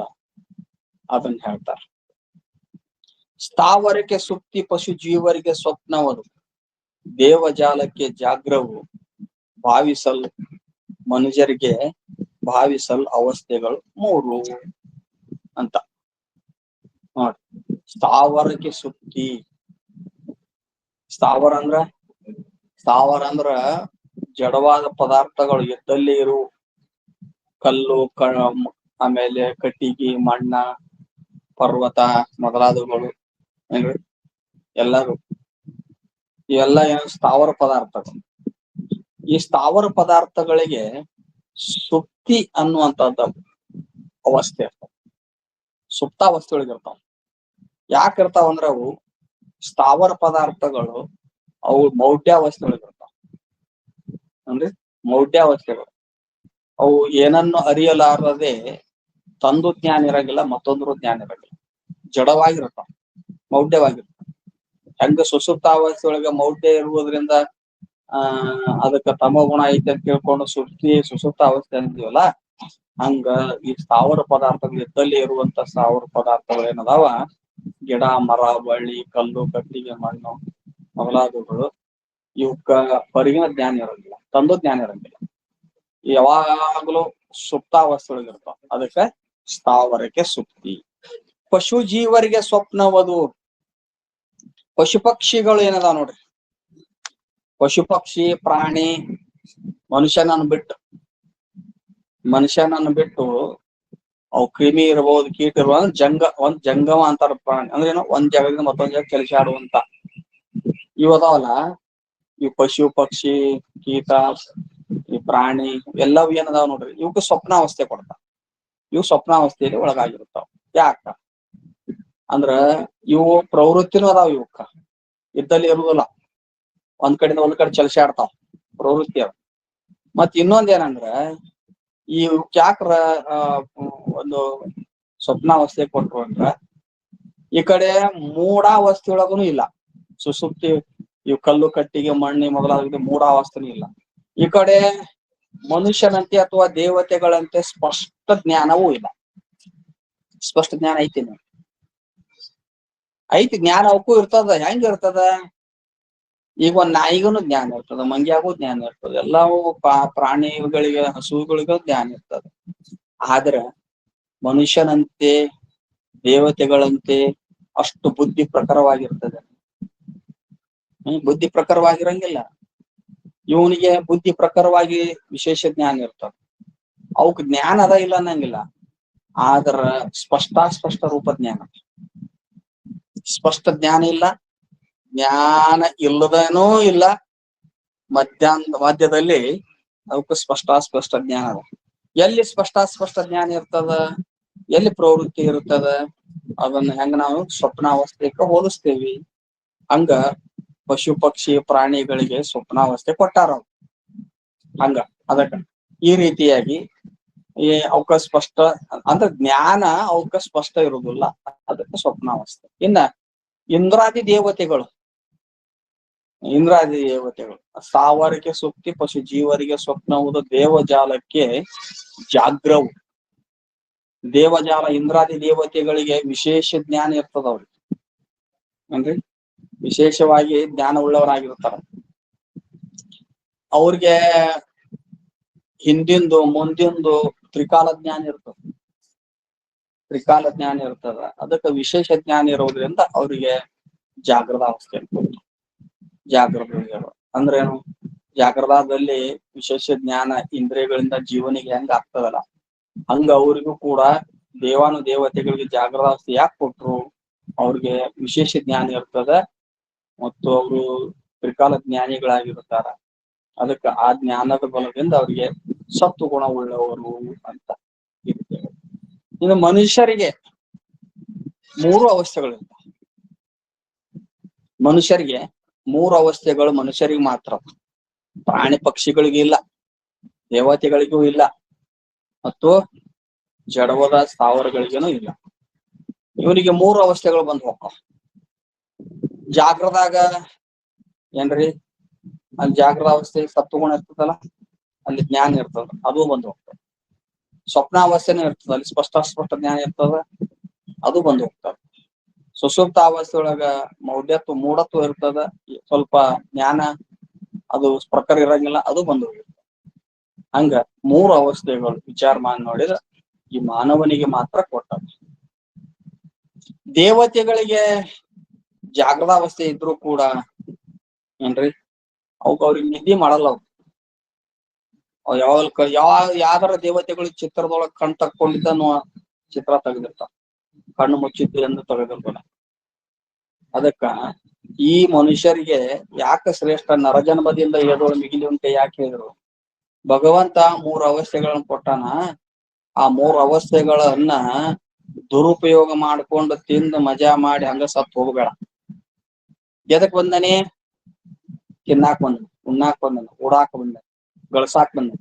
ಅದನ್ನ ಹೇಳ್ತಾರೆ. ಸ್ಥಾವರಕ್ಕೆ ಸುಪ್ತಿ, ಪಶು ಜೀವರಿಗೆ ಸ್ವಪ್ನವದು, ದೇವಜಾಲಕ್ಕೆ ಜಾಗ್ರವು, ಭಾವಿಸಲ್ ಮನುಜರಿಗೆ ಭಾವಿಸಲ್ ಅವಸ್ಥೆಗಳು ಮೂರು ಅಂತ ನೋಡಿ. ಸ್ಥಾವರಕ್ಕೆ ಸುಪ್ತಿ, ಸ್ಥಾವರ ಅಂದ್ರ ಜಡವಾದ ಪದಾರ್ಥಗಳು ಎದ್ದಲ್ಲಿ ಇರು, ಕಲ್ಲು, ಆಮೇಲೆ ಕಟ್ಟಿಗೆ, ಮಣ್ಣ, ಪರ್ವತ ಮೊದಲಾದವುಗಳು ಎಲ್ಲರೂ ಇವೆಲ್ಲ ಏನು ಸ್ಥಾವರ ಪದಾರ್ಥಗಳು. ಈ ಸ್ಥಾವರ ಪದಾರ್ಥಗಳಿಗೆ ಸುಪ್ತಿ ಅನ್ನುವಂಥದ್ದು ಅವಸ್ಥೆ ಇರ್ತಾವ, ಸುಪ್ತಾವಸ್ಥೆ ಒಳಗೆ ಇರ್ತಾವ. ಯಾಕೆ ಇರ್ತಾವಂದ್ರ ಅವು ಸ್ಥಾವರ ಪದಾರ್ಥಗಳು ಅವು ಮೌಢ್ಯಾವಸ್ಥೆ ಒಳಗೆ ಇರ್ತಾವ. ಅಂದ್ರೆ ಮೌಢ್ಯಾವಸ್ಥೆಗಳು ಅವು ಏನನ್ನು ಅರಿಯಲಾರದೆ ತಂದು ಜ್ಞಾನ ಇರಂಗಿಲ್ಲ, ಮತ್ತೊಂದ್ರು ಜ್ಞಾನ ಇರಂಗಿಲ್ಲ, ಜಡವಾಗಿರ್ತಾವ, ಮೌಢ್ಯವಾಗಿರ್ತಾವ. ಹೆಂಗ ಸುಸುಪ್ತಾವಸ್ಥೆ ಒಳಗೆ ಮೌಢ್ಯ ಇರುವುದರಿಂದ ಅದಕ್ಕ ತಮೋಗುಣ ಐತೆ ಅಂತ ತಿಳ್ಕೊಂಡು ಸುಸುಪ್ತಾವಸ್ಥೆ ಅಂತೀವಲ್ಲ, ಹಂಗ ಈ ಸ್ಥಾವರ ಪದಾರ್ಥಗಳು ಎದ್ದಲ್ಲಿ ಇರುವಂತ ಸ್ಥಾವರ ಪದಾರ್ಥಗಳು ಏನದಾವ, ಗಿಡ, ಮರ, ಬಳ್ಳಿ, ಕಲ್ಲು, ಕಟ್ಟಿಗೆ, ಮಣ್ಣು ಮೊದಲಾದವುಗಳು ಇವಕ್ಕ ಹೊರಗಿನ ಜ್ಞಾನ ಇರಂಗಿಲ್ಲ, ತಂದು ಜ್ಞಾನ ಇರಂಗಿಲ್ಲ. ಯಾವಾಗ್ಲೂ ಸುಪ್ತಾವಸ್ಥೆ ಒಳಗಿರ್ತಾವ. ಅದಕ್ಕೆ ಸ್ಥಾವರಕ್ಕೆ ಸುಪ್ತಿ. ಪಶು ಜೀವರಿಗೆ ಸ್ವಪ್ನವದು. ಪಶು ಪಕ್ಷಿಗಳು ಏನದಾವ ನೋಡ್ರಿ, ಪಶು ಪಕ್ಷಿ ಪ್ರಾಣಿ ಮನುಷ್ಯನನ್ನು ಬಿಟ್ಟು ಅವು ಕ್ರಿಮಿ ಇರಬಹುದು, ಕೀಟ ಇರಬಹುದು, ಒಂದ್ ಜಂಗಮ ಅಂತಾರ ಪ್ರಾಣಿ. ಅಂದ್ರೆ ಏನೋ ಒಂದ್ ಜಾಗದಿಂದ ಮತ್ತೊಂದ್ ಜಾಗ ಚಲಿಸಾಡುವಂತ ಇವದಾವಲ್ಲ, ಈ ಪಶು ಪಕ್ಷಿ ಕೀಟ ಈ ಪ್ರಾಣಿ ಎಲ್ಲವೂ ಏನದಾವ್ ನೋಡ್ರಿ, ಇವಕ್ಕೆ ಸ್ವಪ್ನಾವಸ್ಥೆ ಕೊಡ್ತಾವ. ಇವು ಸ್ವಪ್ನಾವಸ್ಥೆಯಲ್ಲಿ ಒಳಗಾಗಿರ್ತಾವ. ಯಾಕ ಅಂದ್ರ ಇವು ಪ್ರವೃತ್ತಿನೂ ಅದಾವ, ಇವಕ್ಕ ಇದ್ದಲ್ಲಿ ಇರುದಿಲ್ಲ, ಒಂದ್ ಕಡೆಯಿಂದ ಒಂದ್ ಕಡೆ ಚಲಿಸಾಡ್ತಾವ, ಪ್ರವೃತ್ತಿ ಅವ. ಮತ್ ಇನ್ನೊಂದ್ ಏನಂದ್ರ, ಈ ಯಾಕ್ರ ಒಂದು ಸ್ವಪ್ನಾವಸ್ಥೆ ಕೊಟ್ರು ಅಂದ್ರ, ಈ ಕಡೆ ಮೂಢಾವಸ್ಥೆ ಒಳಗನು ಇಲ್ಲ. ಸುಸುಪ್ತಿ ಇವ್ ಕಲ್ಲು ಕಟ್ಟಿಗೆ ಮಣ್ಣಿ ಮೊದಲಾದ ಮೂಢಾವಸ್ಥೆನೂ ಇಲ್ಲ. ಈ ಕಡೆ ಮನುಷ್ಯನಂತೆ ಅಥವಾ ದೇವತೆಗಳಂತೆ ಸ್ಪಷ್ಟ ಜ್ಞಾನವೂ ಇಲ್ಲ. ಸ್ಪಷ್ಟ ಜ್ಞಾನ ಐತಿ ಜ್ಞಾನ ಅವಕ್ಕೂ ಇರ್ತದ. ಹೆಂಗ ಇರ್ತದ, ಈಗ ಒಂದ್ ನಾಯಿಗೂನು ಜ್ಞಾನ ಇರ್ತದ, ಮಂಗ್ಯಾಗೂ ಜ್ಞಾನ ಇರ್ತದ, ಎಲ್ಲವೂ ಪ್ರಾಣಿಗಳಿಗೆ ಹಸುಗಳಿಗೂ ಜ್ಞಾನ ಇರ್ತದ. ಆದ್ರ ಮನುಷ್ಯನಂತೆ ದೇವತೆಗಳಂತೆ ಅಷ್ಟು ಬುದ್ಧಿ ಪ್ರಖರವಾಗಿರ್ತದೆ. ಬುದ್ಧಿ ಪ್ರಖರವಾಗಿರಂಗಿಲ್ಲ. ಇವನಿಗೆ ಬುದ್ಧಿ ಪ್ರಖರವಾಗಿ ವಿಶೇಷ ಜ್ಞಾನ ಇರ್ತದೆ. ಅವಕ್ ಜ್ಞಾನ ಅದ ಇಲ್ಲ ಅನ್ನಂಗಿಲ್ಲ, ಆದ್ರ ಸ್ಪಷ್ಟ ರೂಪ ಜ್ಞಾನ. ಸ್ಪಷ್ಟ ಜ್ಞಾನ ಇಲ್ಲ, ಜ್ಞಾನ ಇಲ್ಲದೇನೂ ಇಲ್ಲ, ಮಧ್ಯದಲ್ಲಿ ಅವಕ್ಕೆ ಸ್ಪಷ್ಟ ಜ್ಞಾನ ಅದ. ಎಲ್ಲಿ ಸ್ಪಷ್ಟ ಜ್ಞಾನ ಇರ್ತದ, ಎಲ್ಲಿ ಪ್ರವೃತ್ತಿ ಇರ್ತದ, ಅದನ್ನ ಹೆಂಗ ನಾವು ಸ್ವಪ್ನಾವಸ್ಥೆಗೆ ಹೋಲಿಸ್ತೇವಿ. ಹಂಗ ಪಶು ಪಕ್ಷಿ ಪ್ರಾಣಿಗಳಿಗೆ ಸ್ವಪ್ನಾವಸ್ಥೆ ಕೊಟ್ಟಾರ. ಹಂಗ ಅದಕ್ಕ ಈ ರೀತಿಯಾಗಿ ಅವಕ ಸ್ಪಷ್ಟ ಅಂದ್ರೆ ಜ್ಞಾನ ಅವಕ ಸ್ಪಷ್ಟ ಇರುವುದಿಲ್ಲ, ಅದಕ್ಕೆ ಸ್ವಪ್ನಾವಸ್ಥೆ. ಇನ್ನ ಇಂದ್ರಾದಿ ದೇವತೆಗಳು ಸ್ಥಾವರಕ್ಕೆ ಸುಪ್ತಿ, ಪಶು ಜೀವರಿಗೆ ಸ್ವಪ್ನವುದು, ದೇವಜಾಲಕ್ಕೆ ಜಾಗ್ರವು. ದೇವಜಾಲ ಇಂದ್ರಾದಿ ದೇವತೆಗಳಿಗೆ ವಿಶೇಷ ಜ್ಞಾನ ಇರ್ತದ. ಅವ್ರಿಗೆ ಏನ್ರಿ ವಿಶೇಷವಾಗಿ ಜ್ಞಾನ ಉಳ್ಳವರಾಗಿರ್ತಾರ. ಅವ್ರಿಗೆ ಹಿಂದಿಂದು ಮುಂದಿಂದು ತ್ರಿಕಾಲ ಜ್ಞಾನ ಇರ್ತದ. ಅದಕ್ಕೆ ವಿಶೇಷ ಜ್ಞಾನ ಇರೋದ್ರಿಂದ ಅವರಿಗೆ ಜಾಗೃತ ಅವಸ್ಥೆ ಅಂದ್ರೇನು, ಜಾಗೃತದಲ್ಲಿ ವಿಶೇಷ ಜ್ಞಾನ ಇಂದ್ರಿಯಗಳಿಂದ ಜೀವನಿಗೆ ಹೆಂಗ ಆಗ್ತದಲ್ಲ, ಹಂಗ ಅವ್ರಿಗೂ ಕೂಡ ದೇವಾನು ದೇವತೆಗಳಿಗೆ ಜಾಗೃತಾವಸ್ಥೆ ಯಾಕೆ ಕೊಟ್ರು, ಅವ್ರಿಗೆ ವಿಶೇಷ ಜ್ಞಾನ ಇರ್ತದ ಮತ್ತು ಅವರು ತ್ರಿಕಾಲ ಜ್ಞಾನಿಗಳಾಗಿರ್ತಾರ. ಅದಕ್ಕೆ ಆ ಜ್ಞಾನದ ಬಲದಿಂದ ಅವ್ರಿಗೆ ಸತ್ವ ಗುಣ ಉಳ್ಳವರು ಅಂತ ಇರ್ತೇವೆ. ಇನ್ನು ಮನುಷ್ಯರಿಗೆ 3 ಅವಸ್ಥೆಗಳಿರ್ತಾವ. ಮನುಷ್ಯರಿಗೆ 3 ಅವಸ್ಥೆಗಳು ಮನುಷ್ಯರಿಗೆ ಮಾತ್ರ, ಪ್ರಾಣಿ ಪಕ್ಷಿಗಳಿಗೂ ಇಲ್ಲ, ದೇವತೆಗಳಿಗೂ ಇಲ್ಲ, ಮತ್ತು ಜಡವಾದ ಸ್ಥಾವರಗಳಿಗೇನು ಇಲ್ಲ. ಇವನಿಗೆ 3 ಅವಸ್ಥೆಗಳು ಬಂದು ಹೋಗ್ತಾವ. ಜಾಗ್ರದಾಗ ಏನ್ರಿ, ಅಲ್ಲಿ ಜಾಗೃತ ಅವಸ್ಥೆ ಸತ್ವಗುಣ ಇರ್ತದಲ್ಲ, ಅಲ್ಲಿ ಜ್ಞಾನ ಇರ್ತದ, ಅದು ಬಂದು ಹೋಗ್ತದೆ. ಸ್ವಪ್ನಾವಸ್ಥೆನೂ ಇರ್ತದ, ಅಲ್ಲಿ ಸ್ಪಷ್ಟ ಜ್ಞಾನ ಇರ್ತದ, ಅದು ಬಂದು ಹೋಗ್ತದೆ. ಸುಷುಪ್ತ ಅವಸ್ಥೆ ಒಳಗ ಮೂಢತ್ವ ಇರ್ತದ, ಸ್ವಲ್ಪ ಜ್ಞಾನ ಅದು ಪ್ರಖರ ಇರಂಗಿಲ್ಲ, ಅದು ಬಂದು ಹೋಗಿರ್ತದೆ. ಹಂಗ 3 ಅವಸ್ಥೆಗಳು ವಿಚಾರ ಮಾಡಿ ನೋಡಿದ್ರೆ ಈ ಮಾನವನಿಗೆ ಮಾತ್ರ ಕೊಟ್ಟ. ದೇವತೆಗಳಿಗೆ ಜಾಗೃತಾವಸ್ಥೆ ಇದ್ರೂ ಕೂಡ ಏನ್ರಿ, ಅವ್ರಿಗೆ ನಿದ್ದೆ ಮಾಡಲ್ಲ. ಯಾವ್ದಾರ ದೇವತೆಗಳು ಚಿತ್ರದೊಳಗೆ ಕಣ್ ತಕ್ಕೊಂಡಿದ್ದನು ಚಿತ್ರ ತೆಗೆದಿರ್ತಾವ, ಕಣ್ಣು ಮುಚ್ಚಿದ್ದು ಎಂದು ತೆಗೆದಿರ್ತಾನ. ಅದಕ್ಕ ಈ ಮನುಷ್ಯರಿಗೆ ಯಾಕೆ ಶ್ರೇಷ್ಠ ನರಜನ್ಮದಿಂದ ಎದೋಳು ಮಿಗಿಲಿ ಉಂಟೆ ಯಾಕೆ ಹೇಳಿದ್ರು, ಭಗವಂತ 3 ಅವಸ್ಥೆಗಳನ್ನ ಕೊಟ್ಟಾನ. ಆ 3 ಅವಸ್ಥೆಗಳನ್ನ ದುರುಪಯೋಗ ಮಾಡ್ಕೊಂಡು ತಿಂದು ಮಜಾ ಮಾಡಿ ಹಂಗ ಸತ್ತು ಹೋಗ್ಬೇಡ. ಎದಕ್ ಬಂದನೆ, ತಿನ್ನಾಕ್ ಬಂದ, ಉಣ್ಣಾಕ್ ಬಂದನ, ಓಡಾಕ್ ಬಂದ, ಗಳಸಾಕ್ ಬಂದ.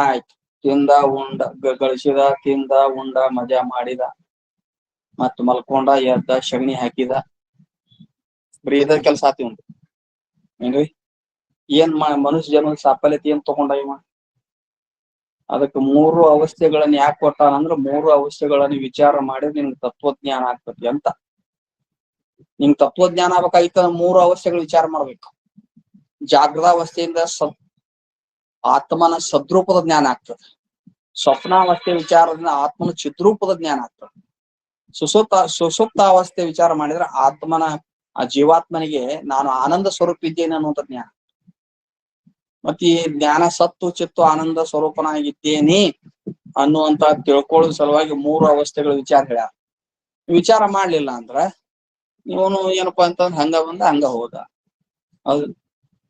ಆಯ್ತು, ತಿಂದ ಉಂಡ ಗಳಿಸಿದ, ತಿಂದ ಉಂಡ ಮಜಾ ಮಾಡಿದ, ಮತ್ ಮಲ್ಕೊಂಡ, ಎದ್ದ, ಸಗಣಿ ಹಾಕಿದ, ಬರೀ ಇದ ಕೆಲ್ಸ ಆತಿ ಉಂಟು ಏನ್ರಿ. ಏನ್ ಮನುಷ್ಯ ಜನ್ಮದ ಸಾಫಲ್ಯತೆ ಏನ್ ತಗೊಂಡ ಇವ? ಅದಕ್ಕೆ 3 ಅವಸ್ಥೆಗಳನ್ನ ಯಾಕೆ ಕೊಟ್ಟಾನಂದ್ರ 3 ಅವಸ್ಥೆಗಳನ್ನ ವಿಚಾರ ಮಾಡಿ ನಿನ್ಗೆ ತತ್ವಜ್ಞಾನ ಆಗ್ತತಿ ಅಂತ. ನಿಂಗ್ ತತ್ವಜ್ಞಾನ ಆಗ್ಬೇಕಾಗಿತ್ತ ಮೂರು ಅವಸ್ಥೆಗಳು ವಿಚಾರ ಮಾಡ್ಬೇಕು. ಜಾಗೃತಾವಸ್ಥೆಯಿಂದ ಆತ್ಮನ ಸದ್ರೂಪದ ಜ್ಞಾನ ಆಗ್ತದೆ. ಸ್ವಪ್ನಾವಸ್ಥೆ ವಿಚಾರದಿಂದ ಆತ್ಮನ ಚಿದ್ರೂಪದ ಜ್ಞಾನ ಆಗ್ತದೆ. ಸುಸುಪ್ತಾವಸ್ಥೆ ವಿಚಾರ ಮಾಡಿದ್ರೆ ಆತ್ಮನ ಆ ಜೀವಾತ್ಮನಿಗೆ ನಾನು ಆನಂದ ಸ್ವರೂಪ ಇದ್ದೇನೆ ಅನ್ನುವಂಥ ಜ್ಞಾನ. ಮತ್ತೆ ಈ ಜ್ಞಾನ ಸತ್ತು ಚಿತ್ತು ಆನಂದ ಸ್ವರೂಪನಾಗಿದ್ದೇನೆ ಅನ್ನುವಂತ ತಿಳ್ಕೊಳ್ಳೋ ಸಲುವಾಗಿ ಮೂರು ಅವಸ್ಥೆಗಳ ವಿಚಾರ ಹೇಳ್ಯಾರ. ವಿಚಾರ ಮಾಡ್ಲಿಲ್ಲ ಅಂದ್ರ ಇವನು ಏನಪ್ಪಾ ಅಂತಂದ್ರೆ ಹಂಗ ಬಂದ ಹಂಗ ಹೋದ, ಹೌದು,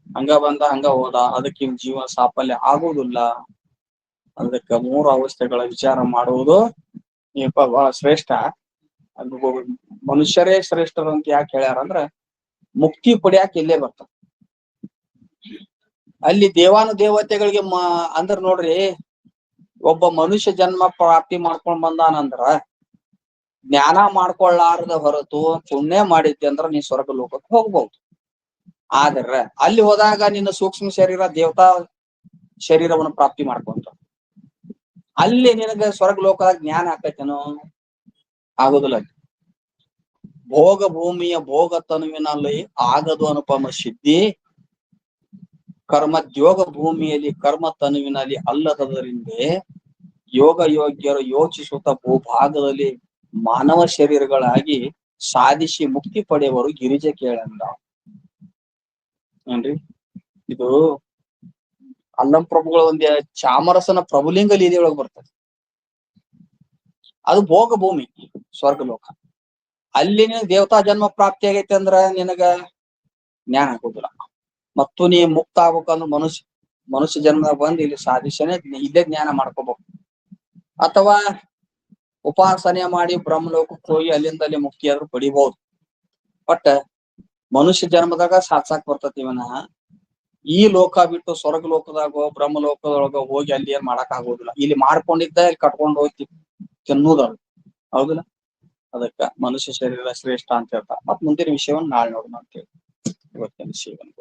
ಹಂಗ ಬಂದ ಹಂಗ ಹೋದ, ಅದಕ್ಕೆ ಜೀವನ ಸಾಫಲ್ಯ ಆಗುವುದಿಲ್ಲ. ಅದಕ್ಕೆ ಮೂರು ಅವಸ್ಥೆಗಳ ವಿಚಾರ ಮಾಡುವುದು ಬಹಳ ಶ್ರೇಷ್ಠ. ಅದು ಮನುಷ್ಯರೇ ಶ್ರೇಷ್ಠರು ಅಂತ ಯಾಕೆ ಹೇಳ್ಯಾರ ಅಂದ್ರ ಮುಕ್ತಿ ಪಡಿಯಾಕ ಇಲ್ಲೇ ಬರ್ತದೆ. ಅಲ್ಲಿ ದೇವಾನು ದೇವತೆಗಳಿಗೆ ಅಂದ್ರ ನೋಡ್ರಿ, ಒಬ್ಬ ಮನುಷ್ಯ ಜನ್ಮ ಪ್ರಾಪ್ತಿ ಮಾಡ್ಕೊಂಡ್ ಬಂದಾನಂದ್ರ ಜ್ಞಾನ ಮಾಡ್ಕೊಳ್ಳಾರದ ಹೊರತು ಪುಣ್ಯ ಮಾಡಿದ್ದೆ ಅಂದ್ರ ನೀ ಸ್ವರ್ಗ ಲೋಕಕ್ಕೆ ಹೋಗ್ಬಹುದು. ಆದ್ರ ಅಲ್ಲಿ ಹೋದಾಗ ನಿನ್ನ ಸೂಕ್ಷ್ಮ ಶರೀರ ದೇವತಾ ಶರೀರವನ್ನು ಪ್ರಾಪ್ತಿ ಮಾಡ್ಕೊಂತ ಅಲ್ಲಿ ನಿನಗ ಸ್ವರ್ಗ ಲೋಕದಾಗ ಜ್ಞಾನ ಆಕೈತೇನೋ? ಆಗುದಿಲ್ಲ. ಭೋಗ ಭೂಮಿಯ ಭೋಗ ತನುವಿನಲ್ಲಿ ಆಗದು ಅನುಪಮ ಸಿದ್ಧಿ, ಕರ್ಮದ್ಯೋಗ ಭೂಮಿಯಲ್ಲಿ ಕರ್ಮ ತನುವಿನಲ್ಲಿ ಅಲ್ಲದರಿಂದೇ ಯೋಗ ಯೋಗ್ಯರು ಯೋಚಿಸುತ್ತ ಭೂಭಾಗದಲ್ಲಿ ಮಾನವ ಶರೀರಗಳಾಗಿ ಸಾಧಿಸಿ ಮುಕ್ತಿ ಪಡೆಯುವರು ಗಿರಿಜೆ ಕೇಳಂದ. ಏನ್ರಿ ಇದು ಅಲ್ಲಂ ಪ್ರಭುಗಳ ಒಂದೇ ಚಾಮರಸನ ಪ್ರಭುಲಿಂಗ ಲೀಲೆಯೊಳಗೆ ಬರ್ತದೆ. ಅದು ಭೋಗ ಭೂಮಿ ಸ್ವರ್ಗ ಲೋಕ. ಅಲ್ಲಿ ನಿನಗೆ ದೇವತಾ ಜನ್ಮ ಪ್ರಾಪ್ತಿ ಆಗೈತೆ ಅಂದ್ರ ನಿನಗ ಜ್ಞಾನ ಆಗುದಿಲ್ಲ. ಮತ್ತು ನೀ ಮುಕ್ತ ಆಗ್ಬೇಕಂದ್ರೆ ಮನುಷ್ಯ ಜನ್ಮ ಬಂದು ಇಲ್ಲಿ ಸಾಧಿಸನೆ ಇಲ್ಲೇ ಜ್ಞಾನ ಮಾಡ್ಕೋಬೇಕು. ಅಥವಾ ಉಪಾಸನೆ ಮಾಡಿ ಬ್ರಹ್ಮಲೋಕಕ್ಕೆ ಹೋಗಿ ಅಲ್ಲಿಂದ ಅಲ್ಲಿ ಮುಕ್ತಿಯಾದ್ರೂ ಪಡಿಬಹುದು. ಬಟ್ ಮನುಷ್ಯ ಜನ್ಮದಾಗ ಸಾಕ್ ಬರ್ತತಿ ಇವನ ಈ ಲೋಕ ಬಿಟ್ಟು ಸ್ವರ್ಗ ಲೋಕದಾಗ ಬ್ರಹ್ಮ ಲೋಕದೊಳಗ ಹೋಗಿ ಅಲ್ಲಿ ಏನ್ ಮಾಡಕ್ ಆಗೋದಿಲ್ಲ. ಇಲ್ಲಿ ಮಾಡ್ಕೊಂಡಿದ್ದ ಇಲ್ಲಿ ಕಟ್ಕೊಂಡು ಹೋಗಿ ತಿನ್ನುವುದ, ಹೌದಿಲ್ಲ? ಅದಕ್ಕ ಮನುಷ್ಯ ಶರೀರ ಶ್ರೇಷ್ಠ ಅಂತ ಹೇಳ್ತಾ ಮತ್ ಮುಂದಿನ ವಿಷಯವನ್ನು ನಾಳೆ ನೋಡೋಣ ಅಂತ ಹೇಳಿ ಇವತ್ತಿನ ವಿಷಯವನ್ನು